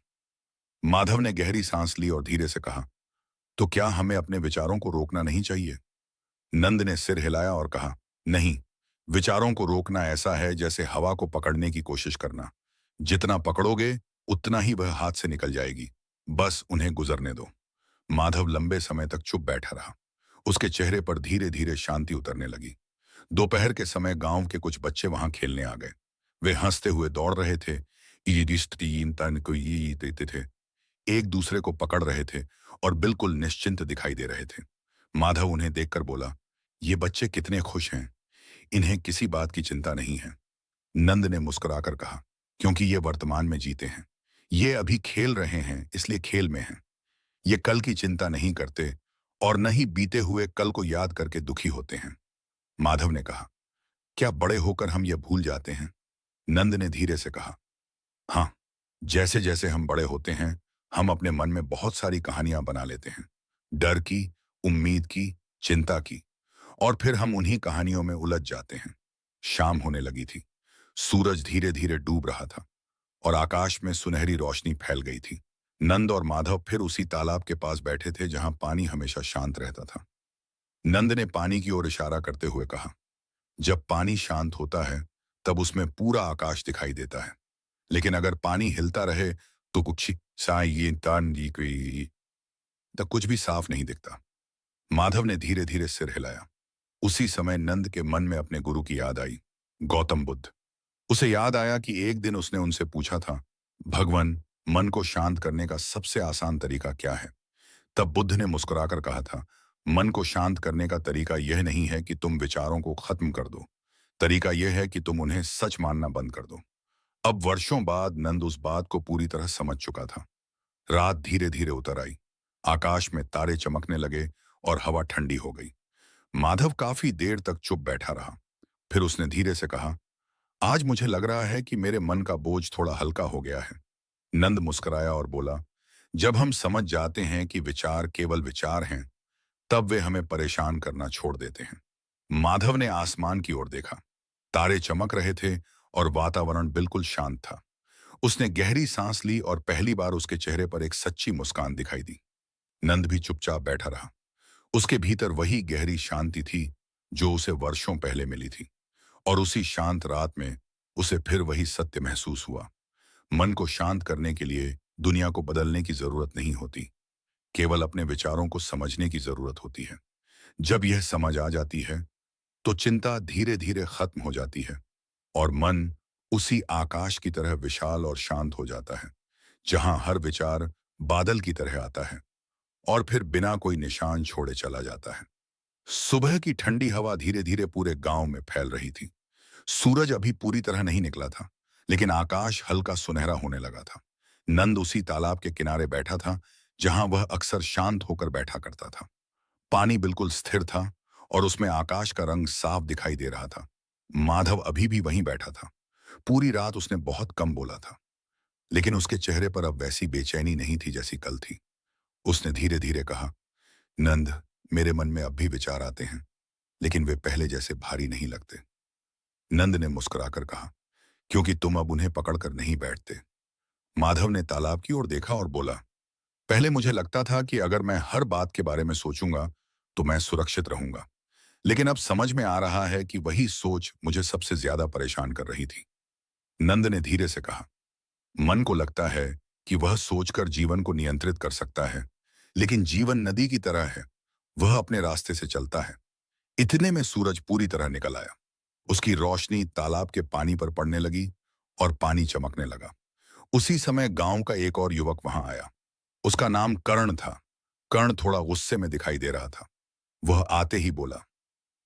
माधव ने गहरी सांस ली और धीरे से कहा, तो क्या हमें अपने विचारों को रोकना नहीं चाहिए? नंद ने सिर हिलाया और कहा, नहीं, विचारों को रोकना ऐसा है जैसे हवा को पकड़ने की कोशिश करना। जितना पकड़ोगे उतना ही वह हाथ से निकल जाएगी। बस उन्हें गुजरने दो। माधव लंबे समय तक चुप बैठा रहा। उसके चेहरे पर धीरे धीरे शांति उतरने लगी। दोपहर के समय गांव के कुछ बच्चे वहां खेलने आ गए। वे हंसते हुए दौड़ रहे थे, ईदिष्टीन तन को ये देते थे, एक दूसरे को पकड़ रहे थे और बिल्कुल निश्चिंत दिखाई दे रहे थे। माधव उन्हें देखकर बोला, ये बच्चे कितने खुश हैं। इन्हें किसी बात की चिंता नहीं है। नंद ने मुस्कुराकर कहा, क्योंकि ये वर्तमान में जीते हैं। ये अभी खेल रहे हैं, इसलिए खेल में हैं। ये कल की चिंता नहीं करते और न ही बीते हुए कल को याद करके दुखी होते हैं। माधव ने कहा, क्या बड़े होकर हम ये भूल जाते हैं? नंद ने धीरे से कहा, हाँ, जैसे जैसे हम बड़े होते हैं, हम अपने मन में बहुत सारी कहानियां बना लेते हैं। डर की, उम्मीद की, चिंता की, और फिर हम उन्हीं कहानियों में उलझ जाते हैं। शाम होने लगी थी। सूरज धीरे धीरे डूब रहा था और आकाश में सुनहरी रोशनी फैल गई थी। नंद और माधव फिर उसी तालाब के पास बैठे थे जहां पानी हमेशा शांत रहता था। नंद ने पानी की ओर इशारा करते हुए कहा, जब पानी शांत होता है तब उसमें पूरा आकाश दिखाई देता है, लेकिन अगर पानी हिलता रहे तो कुछ तब कुछ भी साफ नहीं दिखता। माधव ने धीरे धीरे सिर हिलाया। उसी समय नंद के मन में अपने गुरु की याद आई, गौतम बुद्ध। उसे याद आया कि एक दिन उसने उनसे पूछा था, भगवान, मन को शांत करने का सबसे आसान तरीका क्या है? तब बुद्ध ने मुस्कुराकर कहा था, मन को शांत करने का तरीका यह नहीं है कि तुम विचारों को खत्म कर दो। तरीका यह है कि तुम उन्हें सच मानना बंद कर दो। अब वर्षों बाद नंद उस बात को पूरी तरह समझ चुका था। रात धीरे धीरे उतर आई। आकाश में तारे चमकने लगे और हवा ठंडी हो गई। माधव काफी देर तक चुप बैठा रहा। फिर उसने धीरे से कहा, आज मुझे लग रहा है कि मेरे मन का बोझ थोड़ा हल्का हो गया है। नंद मुस्कुराया और बोला, जब हम समझ जाते हैं कि विचार केवल विचार हैं, तब वे हमें परेशान करना छोड़ देते हैं। माधव ने आसमान की ओर देखा। तारे चमक रहे थे और वातावरण बिल्कुल शांत था। उसने गहरी सांस ली और पहली बार उसके चेहरे पर एक सच्ची मुस्कान दिखाई दी। नंद भी चुपचाप बैठा रहा। उसके भीतर वही गहरी शांति थी जो उसे वर्षों पहले मिली थी। और उसी शांत रात में उसे फिर वही सत्य महसूस हुआ, मन को शांत करने के लिए दुनिया को बदलने की जरूरत नहीं होती, केवल अपने विचारों को समझने की जरूरत होती है। जब यह समझ आ जाती है तो चिंता धीरे धीरे खत्म हो जाती है और मन उसी आकाश की तरह विशाल और शांत हो जाता है, जहां हर विचार बादल की तरह आता है और फिर बिना कोई निशान छोड़े चला जाता है। सुबह की ठंडी हवा धीरे धीरे पूरे गांव में फैल रही थी। सूरज अभी पूरी तरह नहीं निकला था, लेकिन आकाश हल्का सुनहरा होने लगा था। नंद उसी तालाब के किनारे बैठा था जहां वह अक्सर शांत होकर बैठा करता था। पानी बिल्कुल स्थिर था और उसमें आकाश का रंग साफ दिखाई दे रहा था। माधव अभी भी वहीं बैठा था। पूरी रात उसने बहुत कम बोला था, लेकिन उसके चेहरे पर अब वैसी बेचैनी नहीं थी जैसी कल थी। उसने धीरे धीरे कहा, नंद, मेरे मन में अब भी विचार आते हैं, लेकिन वे पहले जैसे भारी नहीं लगते। नंद ने मुस्कुराकर कहा, क्योंकि तुम अब उन्हें पकड़कर नहीं बैठते। माधव ने तालाब की ओर देखा और बोला, पहले मुझे लगता था कि अगर मैं हर बात के बारे में सोचूंगा तो मैं सुरक्षित रहूंगा, लेकिन अब समझ में आ रहा है कि वही सोच मुझे सबसे ज्यादा परेशान कर रही थी। नंद ने धीरे से कहा, मन को लगता है कि वह सोचकर जीवन को नियंत्रित कर सकता है, लेकिन जीवन नदी की तरह है, वह अपने रास्ते से चलता है। इतने में सूरज पूरी तरह निकल आया। उसकी रोशनी तालाब के पानी पर पड़ने लगी और पानी चमकने लगा। उसी समय गांव का एक और युवक वहां आया। उसका नाम कर्ण था। कर्ण थोड़ा गुस्से में दिखाई दे रहा था। वह आते ही बोला,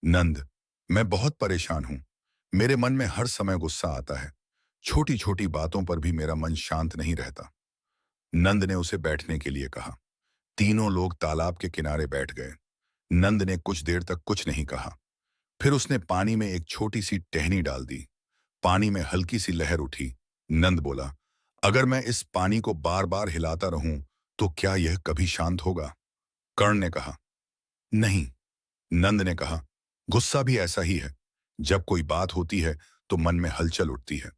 नंद, मैं बहुत परेशान हूं। मेरे मन में हर समय गुस्सा आता है। छोटी छोटी बातों पर भी मेरा मन शांत नहीं रहता। नंद ने उसे बैठने के लिए कहा। तीनों लोग तालाब के किनारे बैठ गए। नंद ने कुछ देर तक कुछ नहीं कहा। फिर उसने पानी में एक छोटी सी टहनी डाल दी। पानी में हल्की सी लहर उठी। नंद बोला, अगर मैं इस पानी को बार बार हिलाता रहूं तो क्या यह कभी शांत होगा? कर्ण ने कहा, नहीं। नंद ने कहा, गुस्सा भी ऐसा ही है। जब कोई बात होती है तो मन में हलचल उठती है,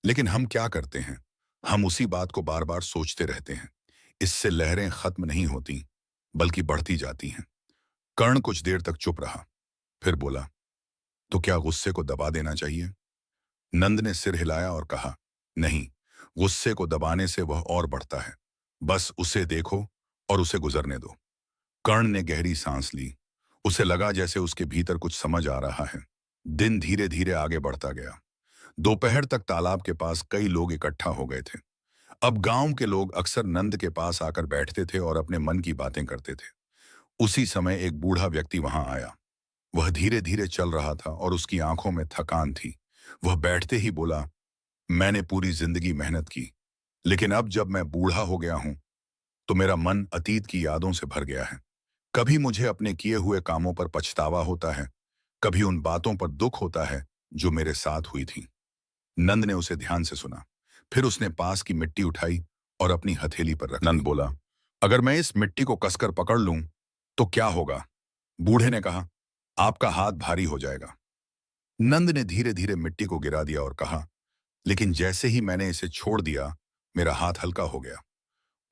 लेकिन हम क्या करते हैं? हम उसी बात को बार बार सोचते रहते हैं। इससे लहरें खत्म नहीं होती, बल्कि बढ़ती जाती हैं। कर्ण कुछ देर तक चुप रहा, फिर बोला, तो क्या गुस्से को दबा देना चाहिए? नंद ने सिर हिलाया और कहा, नहीं, गुस्से को दबाने से वह और बढ़ता है। बस उसे देखो और उसे गुजरने दो। कर्ण ने गहरी सांस ली। उसे लगा जैसे उसके भीतर कुछ समझ आ रहा है। दिन धीरे धीरे आगे बढ़ता गया। दोपहर तक तालाब के पास कई लोग इकट्ठा हो गए थे। अब गांव के लोग अक्सर नंद के पास आकर बैठते थे और अपने मन की बातें करते थे। उसी समय एक बूढ़ा व्यक्ति वहां आया। वह धीरे धीरे चल रहा था और उसकी आंखों में थकान थी। वह बैठते ही बोला, मैंने पूरी जिंदगी मेहनत की, लेकिन अब जब मैं बूढ़ा हो गया हूं तो मेरा मन अतीत की यादों से भर गया है। कभी मुझे अपने किए हुए कामों पर पछतावा होता है, कभी उन बातों पर दुख होता है जो मेरे साथ हुई थी। नंद ने उसे ध्यान से सुना। फिर उसने पास की मिट्टी उठाई और अपनी हथेली पर रख नंद बोला, अगर मैं इस मिट्टी को कसकर पकड़ लूं तो क्या होगा? बूढ़े ने कहा, आपका हाथ भारी हो जाएगा। नंद ने धीरे धीरे मिट्टी को गिरा दिया और कहा, लेकिन जैसे ही मैंने इसे छोड़ दिया, मेरा हाथ हल्का हो गया।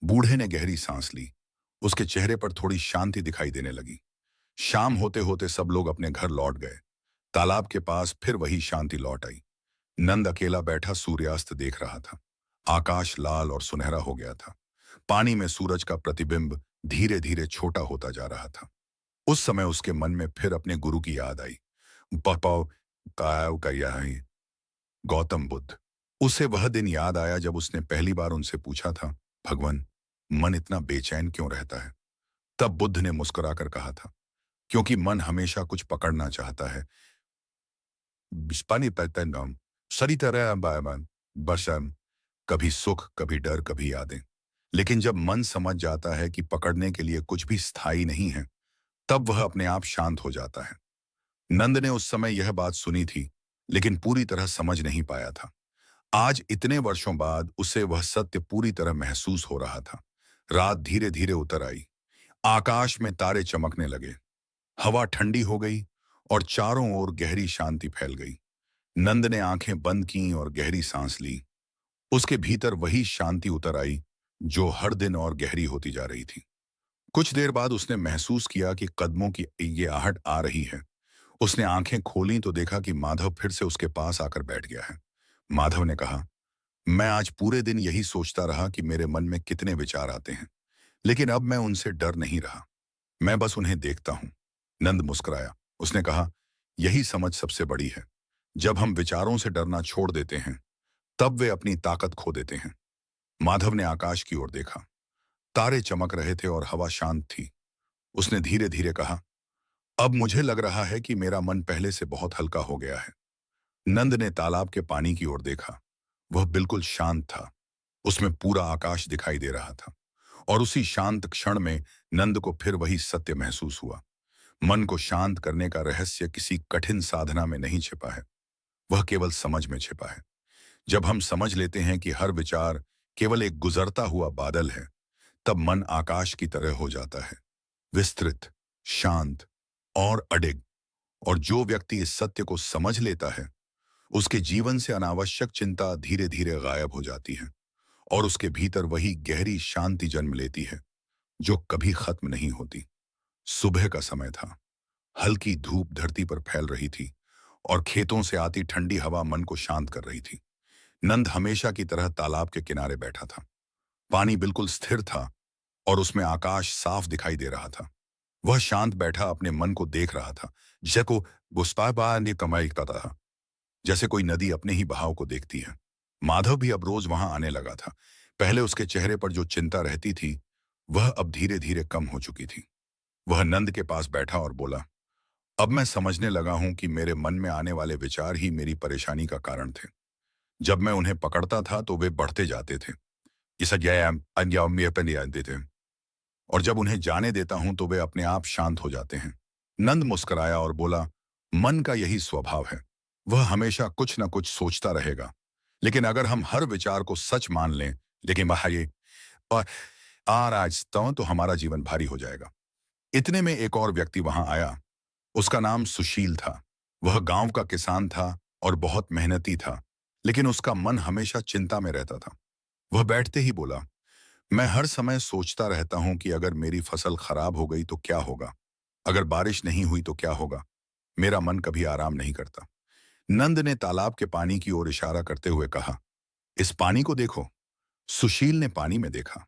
बूढ़े ने गहरी सांस ली। उसके चेहरे पर थोड़ी शांति दिखाई देने लगी। शाम होते होते सब लोग अपने घर लौट गए। तालाब के पास फिर वही शांति लौट आई। नंद अकेला बैठा सूर्यास्त देख रहा था। आकाश लाल और सुनहरा हो गया था। पानी में सूरज का प्रतिबिंब धीरे धीरे छोटा होता जा रहा था। उस समय उसके मन में फिर अपने गुरु की याद आई। पपाव कायाव का यह गौतम बुद्ध। उसे वह दिन याद आया जब उसने पहली बार उनसे पूछा था, भगवान, मन इतना बेचैन क्यों रहता है? तब बुद्ध ने मुस्कुराकर कहा था, क्योंकि मन हमेशा कुछ पकड़ना चाहता है। बिस्पानी पैतनम, सरी तरह बायमन, बशम, कभी सुख, कभी डर, कभी यादें। लेकिन जब मन समझ जाता है कि पकड़ने के लिए कुछ भी स्थायी नहीं है, तब वह अपने आप शांत हो जाता है। नंद ने उस समय यह बात सुनी थी, लेकिन पूरी तरह समझ नहीं पाया था। आज इतने वर्षों बाद उसे वह सत्य पूरी तरह महसूस हो रहा था। रात धीरे धीरे उतर आई। आकाश में तारे चमकने लगे। हवा ठंडी हो गई और चारों ओर गहरी शांति फैल गई। नंद ने आंखें बंद की और गहरी सांस ली। उसके भीतर वही शांति उतर आई जो हर दिन और गहरी होती जा रही थी। कुछ देर बाद उसने महसूस किया कि कदमों की ये आहट आ रही है। उसने आंखें खोली तो देखा कि माधव फिर से उसके पास आकर बैठ गया है। माधव ने कहा, मैं आज पूरे दिन यही सोचता रहा कि मेरे मन में कितने विचार आते हैं, लेकिन अब मैं उनसे डर नहीं रहा। मैं बस उन्हें देखता हूं। नंद मुस्कुराया। उसने कहा, यही समझ सबसे बड़ी है। जब हम विचारों से डरना छोड़ देते हैं, तब वे अपनी ताकत खो देते हैं। माधव ने आकाश की ओर देखा। तारे चमक रहे थे और हवा शांत थी। उसने धीरे धीरे कहा, अब मुझे लग रहा है कि मेरा मन पहले से बहुत हल्का हो गया है। नंद ने तालाब के पानी की ओर देखा। वह बिल्कुल शांत था। उसमें पूरा आकाश दिखाई दे रहा था। और उसी शांत क्षण में नंद को फिर वही सत्य महसूस हुआ। मन को शांत करने का रहस्य किसी कठिन साधना में नहीं छिपा है। वह केवल समझ में छिपा है। जब हम समझ लेते हैं कि हर विचार केवल एक गुजरता हुआ बादल है, तब मन आकाश की तरह हो जाता है, विस्तृत, शांत और अडिग। और जो व्यक्ति इस सत्य को समझ लेता है, उसके जीवन से अनावश्यक चिंता धीरे धीरे गायब हो जाती है और उसके भीतर वही गहरी शांति जन्म लेती है जो कभी खत्म नहीं होती। सुबह का समय था। हल्की धूप धरती पर फैल रही थी और खेतों से आती ठंडी हवा मन को शांत कर रही थी। नंद हमेशा की तरह तालाब के किनारे बैठा था। पानी बिल्कुल स्थिर था और उसमें आकाश साफ दिखाई दे रहा था। वह शांत बैठा अपने मन को देख रहा था, जैसे को गुस्ताबा ने कमाई करता था, जैसे कोई नदी अपने ही बहाव को देखती है। माधव भी अब रोज वहां आने लगा था। पहले उसके चेहरे पर जो चिंता रहती थी, वह अब धीरे धीरे कम हो चुकी थी। वह नंद के पास बैठा और बोला, अब मैं समझने लगा हूं कि मेरे मन में आने वाले विचार ही मेरी परेशानी का कारण थे। जब मैं उन्हें पकड़ता था तो वे बढ़ते जाते थे, इस आते थे, और जब उन्हें जाने देता हूं तो वे अपने आप शांत हो जाते हैं। नंद मुस्कुराया और बोला, मन का यही स्वभाव है। वह हमेशा कुछ न कुछ सोचता रहेगा। लेकिन अगर हम हर विचार को सच मान लें, लेकिन ये और आज तो हमारा जीवन भारी हो जाएगा। इतने में एक और व्यक्ति वहां आया। उसका नाम सुशील था। वह गांव का किसान था और बहुत मेहनती था, लेकिन उसका मन हमेशा चिंता में रहता था। वह बैठते ही बोला, मैं हर समय सोचता रहता हूं कि अगर मेरी फसल खराब हो गई तो क्या होगा, अगर बारिश नहीं हुई तो क्या होगा। मेरा मन कभी आराम नहीं करता। नंद ने तालाब के पानी की ओर इशारा करते हुए कहा, इस पानी को देखो। सुशील ने पानी में देखा।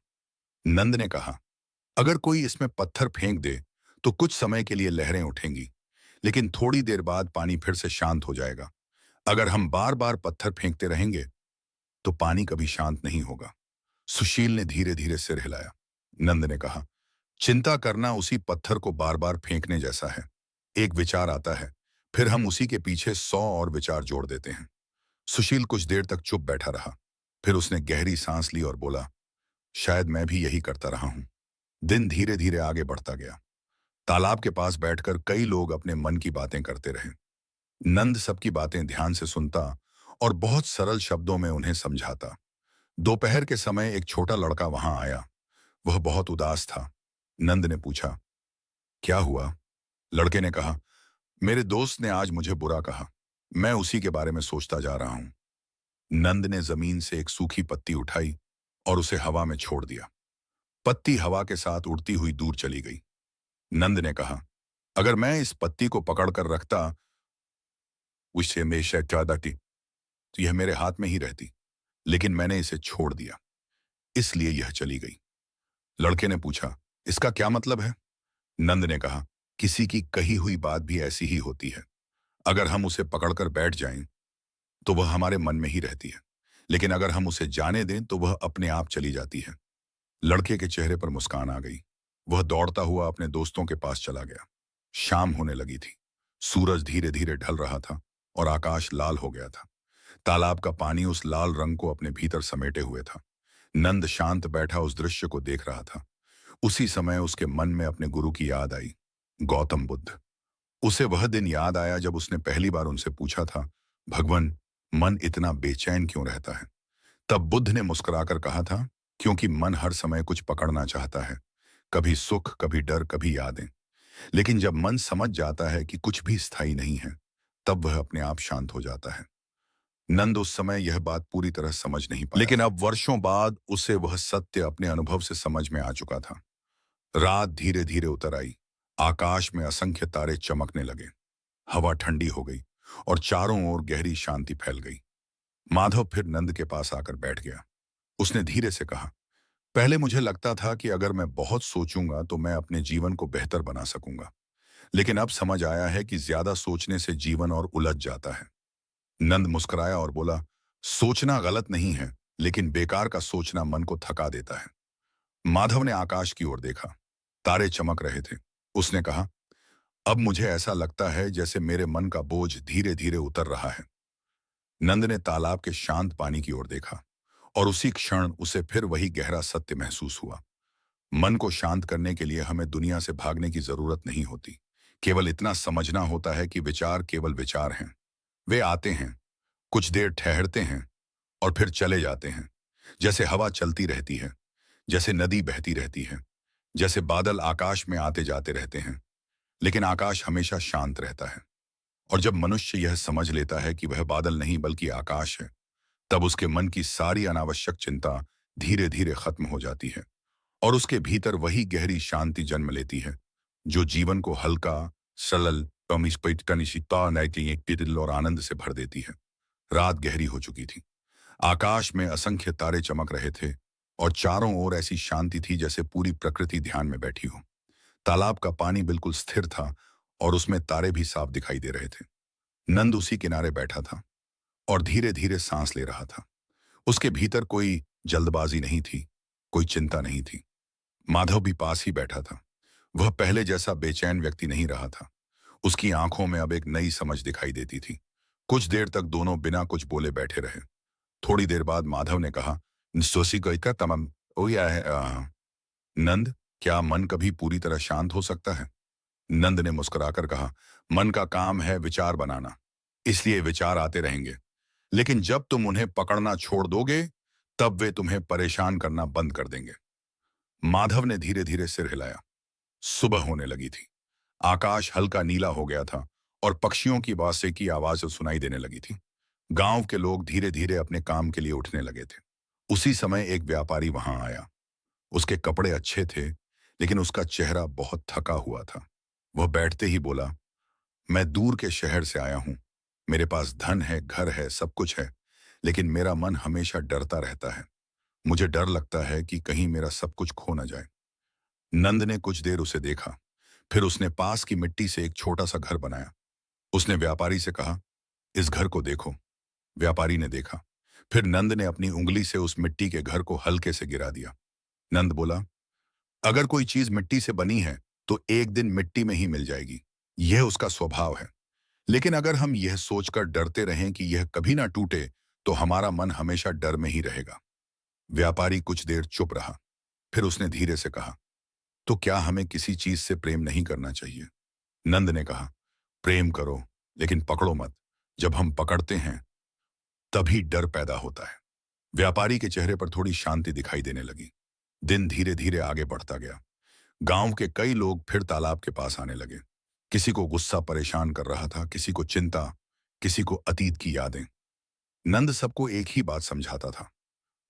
नंद ने कहा, अगर कोई इसमें पत्थर फेंक दे तो कुछ समय के लिए लहरें उठेंगी, लेकिन थोड़ी देर बाद पानी फिर से शांत हो जाएगा। अगर हम बार बार पत्थर फेंकते रहेंगे तो पानी कभी शांत नहीं होगा। सुशील ने धीरे धीरे सिर हिलाया। नंद ने कहा, चिंता करना उसी पत्थर को बार बार फेंकने जैसा है। एक विचार आता है, फिर हम उसी के पीछे 100 और विचार जोड़ देते हैं। सुशील कुछ देर तक चुप बैठा रहा। फिर उसने गहरी सांस ली और बोला, शायद मैं भी यही करता रहा हूं। दिन धीरे धीरे आगे बढ़ता गया। तालाब के पास बैठकर कई लोग अपने मन की बातें करते रहे। नंद सबकी बातें ध्यान से सुनता और बहुत सरल शब्दों में उन्हें समझाता। दोपहर के समय एक छोटा लड़का वहां आया। वह बहुत उदास था। नंद ने पूछा, क्या हुआ? लड़के ने कहा, मेरे दोस्त ने आज मुझे बुरा कहा। मैं उसी के बारे में सोचता जा रहा हूं। नंद ने जमीन से एक सूखी पत्ती उठाई और उसे हवा में छोड़ दिया। पत्ती हवा के साथ उड़ती हुई दूर चली गई। नंद ने कहा, अगर मैं इस पत्ती को पकड़कर रखता, उससे हमेशा ज्यादा थी, तो यह मेरे हाथ में ही रहती। लेकिन मैंने इसे छोड़ दिया, इसलिए यह चली गई। लड़के ने पूछा, इसका क्या मतलब है? नंद ने कहा, किसी की कही हुई बात भी ऐसी ही होती है। अगर हम उसे पकड़कर बैठ जाएं, तो वह हमारे मन में ही रहती है। लेकिन अगर हम उसे जाने दें तो वह अपने आप चली जाती है। लड़के के चेहरे पर मुस्कान आ गई। वह दौड़ता हुआ अपने दोस्तों के पास चला गया। शाम होने लगी थी। सूरज धीरे धीरे ढल रहा था और आकाश लाल हो गया था। तालाब का पानी उस लाल रंग को अपने भीतर समेटे हुए था। नंद शांत बैठा उस दृश्य को देख रहा था। उसी समय उसके मन में अपने गुरु की याद आई, गौतम बुद्ध। उसे वह दिन याद आया जब उसने पहली बार उनसे पूछा था, भगवान, मन इतना बेचैन क्यों रहता है? तब बुद्ध ने मुस्कुराकर कहा था, क्योंकि मन हर समय कुछ पकड़ना चाहता है, कभी सुख, कभी डर, कभी यादें। लेकिन जब मन समझ जाता है कि कुछ भी स्थायी नहीं है, तब वह अपने आप शांत हो जाता है। नंद उस समय यह बात पूरी तरह समझ नहीं पाया, लेकिन अब वर्षों बाद उसे वह सत्य अपने अनुभव से समझ में आ चुका था। रात धीरे धीरे उतर आई। आकाश में असंख्य तारे चमकने लगे। हवा ठंडी हो गई और चारों ओर गहरी शांति फैल गई। माधव फिर नंद के पास आकर बैठ गया। उसने धीरे से कहा, पहले मुझे लगता था कि अगर मैं बहुत सोचूंगा तो मैं अपने जीवन को बेहतर बना सकूंगा, लेकिन अब समझ आया है कि ज्यादा सोचने से जीवन और उलझ जाता है। नंद मुस्कुराया और बोला, सोचना गलत नहीं है, लेकिन बेकार का सोचना मन को थका देता है। माधव ने आकाश की ओर देखा। तारे चमक रहे थे। उसने कहा, अब मुझे ऐसा लगता है जैसे मेरे मन का बोझ धीरे धीरे उतर रहा है। नंद ने तालाब के शांत पानी की ओर देखा और उसी क्षण उसे फिर वही गहरा सत्य महसूस हुआ। मन को शांत करने के लिए हमें दुनिया से भागने की जरूरत नहीं होती। केवल इतना समझना होता है कि विचार केवल विचार हैं। वे आते हैं, कुछ देर ठहरते हैं और फिर चले जाते हैं। जैसे हवा चलती रहती है, जैसे नदी बहती रहती है, जैसे बादल आकाश में आते जाते रहते हैं, लेकिन आकाश हमेशा शांत रहता है। और जब मनुष्य यह समझ लेता है कि वह बादल नहीं बल्कि आकाश है, तब उसके मन की सारी अनावश्यक चिंता धीरे धीरे खत्म हो जाती है और उसके भीतर वही गहरी शांति जन्म लेती है जो जीवन को हल्का, सरल, और आनंद से भर देती है। रात गहरी हो चुकी थी। आकाश में असंख्य तारे चमक रहे थे और चारों ओर ऐसी शांति थी जैसे पूरी प्रकृति ध्यान में बैठी हो। तालाब का पानी बिल्कुल स्थिर था और उसमें तारे भी साफ दिखाई दे रहे थे। नंद उसी किनारे बैठा था और धीरे धीरे सांस ले रहा था। उसके भीतर कोई जल्दबाजी नहीं थी, कोई चिंता नहीं थी। माधव भी पास ही बैठा था। वह पहले जैसा बेचैन व्यक्ति नहीं रहा था। उसकी आंखों में अब एक नई समझ दिखाई देती थी। कुछ देर तक दोनों बिना कुछ बोले बैठे रहे। थोड़ी देर बाद माधव ने कहा, "सोसी कोई का तमम ओ या है नंद, क्या मन कभी पूरी तरह शांत हो सकता है?" नंद ने मुस्कुराकर कहा, "मन का काम है विचार बनाना, इसलिए विचार आते रहेंगे। लेकिन जब तुम उन्हें पकड़ना छोड़ दोगे, तब वे तुम्हें परेशान करना बंद कर देंगे।" माधव ने धीरे धीरे सिर हिलाया। सुबह होने लगी थी। आकाश हल्का नीला हो गया था और पक्षियों की बासे की आवाज सुनाई देने लगी थी। गांव के लोग धीरे धीरे अपने काम के लिए उठने लगे थे। उसी समय एक व्यापारी वहां आया। उसके कपड़े अच्छे थे, लेकिन उसका चेहरा बहुत थका हुआ था। वह बैठते ही बोला, "मैं दूर के शहर से आया हूं। मेरे पास धन है, घर है, सब कुछ है, लेकिन मेरा मन हमेशा डरता रहता है। मुझे डर लगता है कि कहीं मेरा सब कुछ खो न जाए।" नंद ने कुछ देर उसे देखा। फिर उसने पास की मिट्टी से एक छोटा सा घर बनाया। उसने व्यापारी से कहा, "इस घर को देखो।" व्यापारी ने देखा। फिर नंद ने अपनी उंगली से उस मिट्टी के घर को हल्के से गिरा दिया। नंद बोला, "अगर कोई चीज मिट्टी से बनी है, तो एक दिन मिट्टी में ही मिल जाएगी। यह उसका स्वभाव है। लेकिन अगर हम यह सोचकर डरते रहें कि यह कभी ना टूटे, तो हमारा मन हमेशा डर में ही रहेगा।" व्यापारी कुछ देर चुप रहा। फिर उसने धीरे से कहा, "तो क्या हमें किसी चीज से प्रेम नहीं करना चाहिए?" नंद ने कहा, "प्रेम करो, लेकिन पकड़ो मत। जब हम पकड़ते हैं, तभी डर पैदा होता है।" व्यापारी के चेहरे पर थोड़ी शांति दिखाई देने लगी। दिन धीरे धीरे आगे बढ़ता गया। गांव के कई लोग फिर तालाब के पास आने लगे। किसी को गुस्सा परेशान कर रहा था, किसी को चिंता, किसी को अतीत की यादें। नंद सबको एक ही बात समझाता था,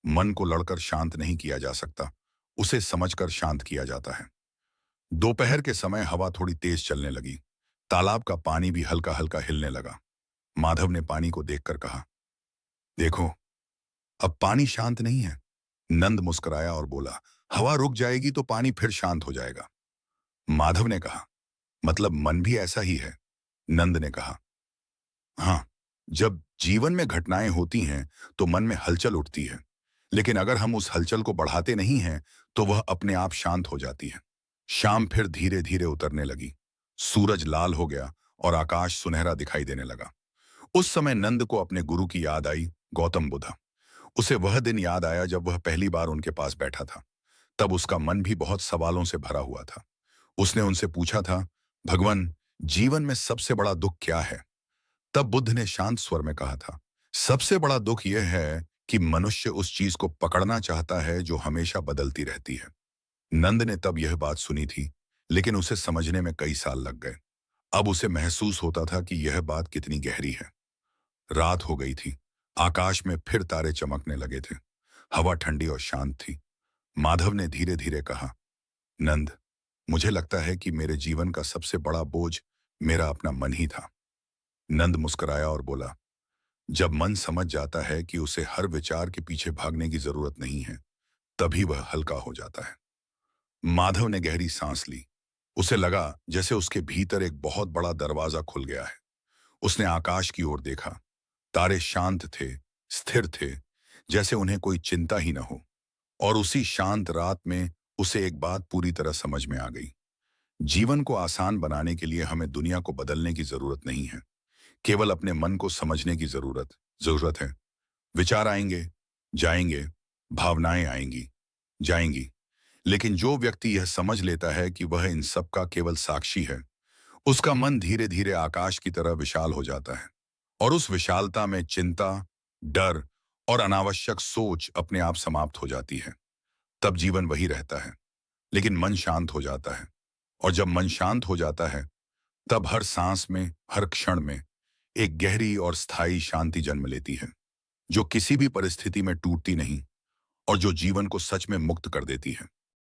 मन को लड़कर शांत नहीं किया जा सकता, उसे समझकर शांत किया जाता है। दोपहर के समय हवा थोड़ी तेज चलने लगी। तालाब का पानी भी हल्का हल्का हिलने लगा। माधव ने पानी को देखकर कहा, "देखो, अब पानी शांत नहीं है।" नंद मुस्कुराया और बोला, "हवा रुक जाएगी तो पानी फिर शांत हो जाएगा।" माधव ने कहा, "मतलब मन भी ऐसा ही है?" नंद ने कहा, "हाँ, जब जीवन में घटनाएं होती हैं तो मन में हलचल उठती है, लेकिन अगर हम उस हलचल को बढ़ाते नहीं हैं तो वह अपने आप शांत हो जाती है।" शाम फिर धीरे धीरे उतरने लगी। सूरज लाल हो गया और आकाश सुनहरा दिखाई देने लगा। उस समय नंद को अपने गुरु की याद आई, गौतम बुद्ध। उसे वह दिन याद आया जब वह पहली बार उनके पास बैठा था। तब उसका मन भी बहुत सवालों से भरा हुआ था। उसने उनसे पूछा था, "भगवान, जीवन में सबसे बड़ा दुख क्या है?" तब बुद्ध ने शांत स्वर में कहा था, "सबसे बड़ा दुख यह है कि मनुष्य उस चीज को पकड़ना चाहता है जो हमेशा बदलती रहती है।" नंद ने तब यह बात सुनी थी, लेकिन उसे समझने में कई साल लग गए। अब उसे महसूस होता था कि यह बात कितनी गहरी है। रात हो गई थी। आकाश में फिर तारे चमकने लगे थे। हवा ठंडी और शांत थी। माधव ने धीरे धीरे कहा, "नंद, मुझे लगता है कि मेरे जीवन का सबसे बड़ा बोझ मेरा अपना मन ही था।" नंद मुस्कुराया और बोला, "जब मन समझ जाता है कि उसे हर विचार के पीछे भागने की जरूरत नहीं है, तभी वह हल्का हो जाता है।" माधव ने गहरी सांस ली। उसे लगा जैसे उसके भीतर एक बहुत बड़ा दरवाजा खुल गया है। उसने आकाश की ओर देखा। तारे शांत थे, स्थिर थे, जैसे उन्हें कोई चिंता ही न हो। और उसी शांत रात में उसे एक बात पूरी तरह समझ में आ गई। जीवन को आसान बनाने के लिए हमें दुनिया को बदलने की जरूरत नहीं है, केवल अपने मन को समझने की जरूरत जरूरत है। विचार आएंगे, जाएंगे, भावनाएं आएंगी, जाएंगी, लेकिन जो व्यक्ति यह समझ लेता है कि वह इन सब का केवल साक्षी है, उसका मन धीरे धीरे आकाश की तरह विशाल हो जाता है। और उस विशालता में चिंता, डर और अनावश्यक सोच अपने आप समाप्त हो जाती है। तब जीवन वही रहता है, लेकिन मन शांत हो जाता है। और जब मन शांत हो जाता है, तब हर सांस में, हर क्षण में एक गहरी और स्थायी शांति जन्म लेती है, जो किसी भी परिस्थिति में टूटती नहीं और जो जीवन को सच में मुक्त कर देती है।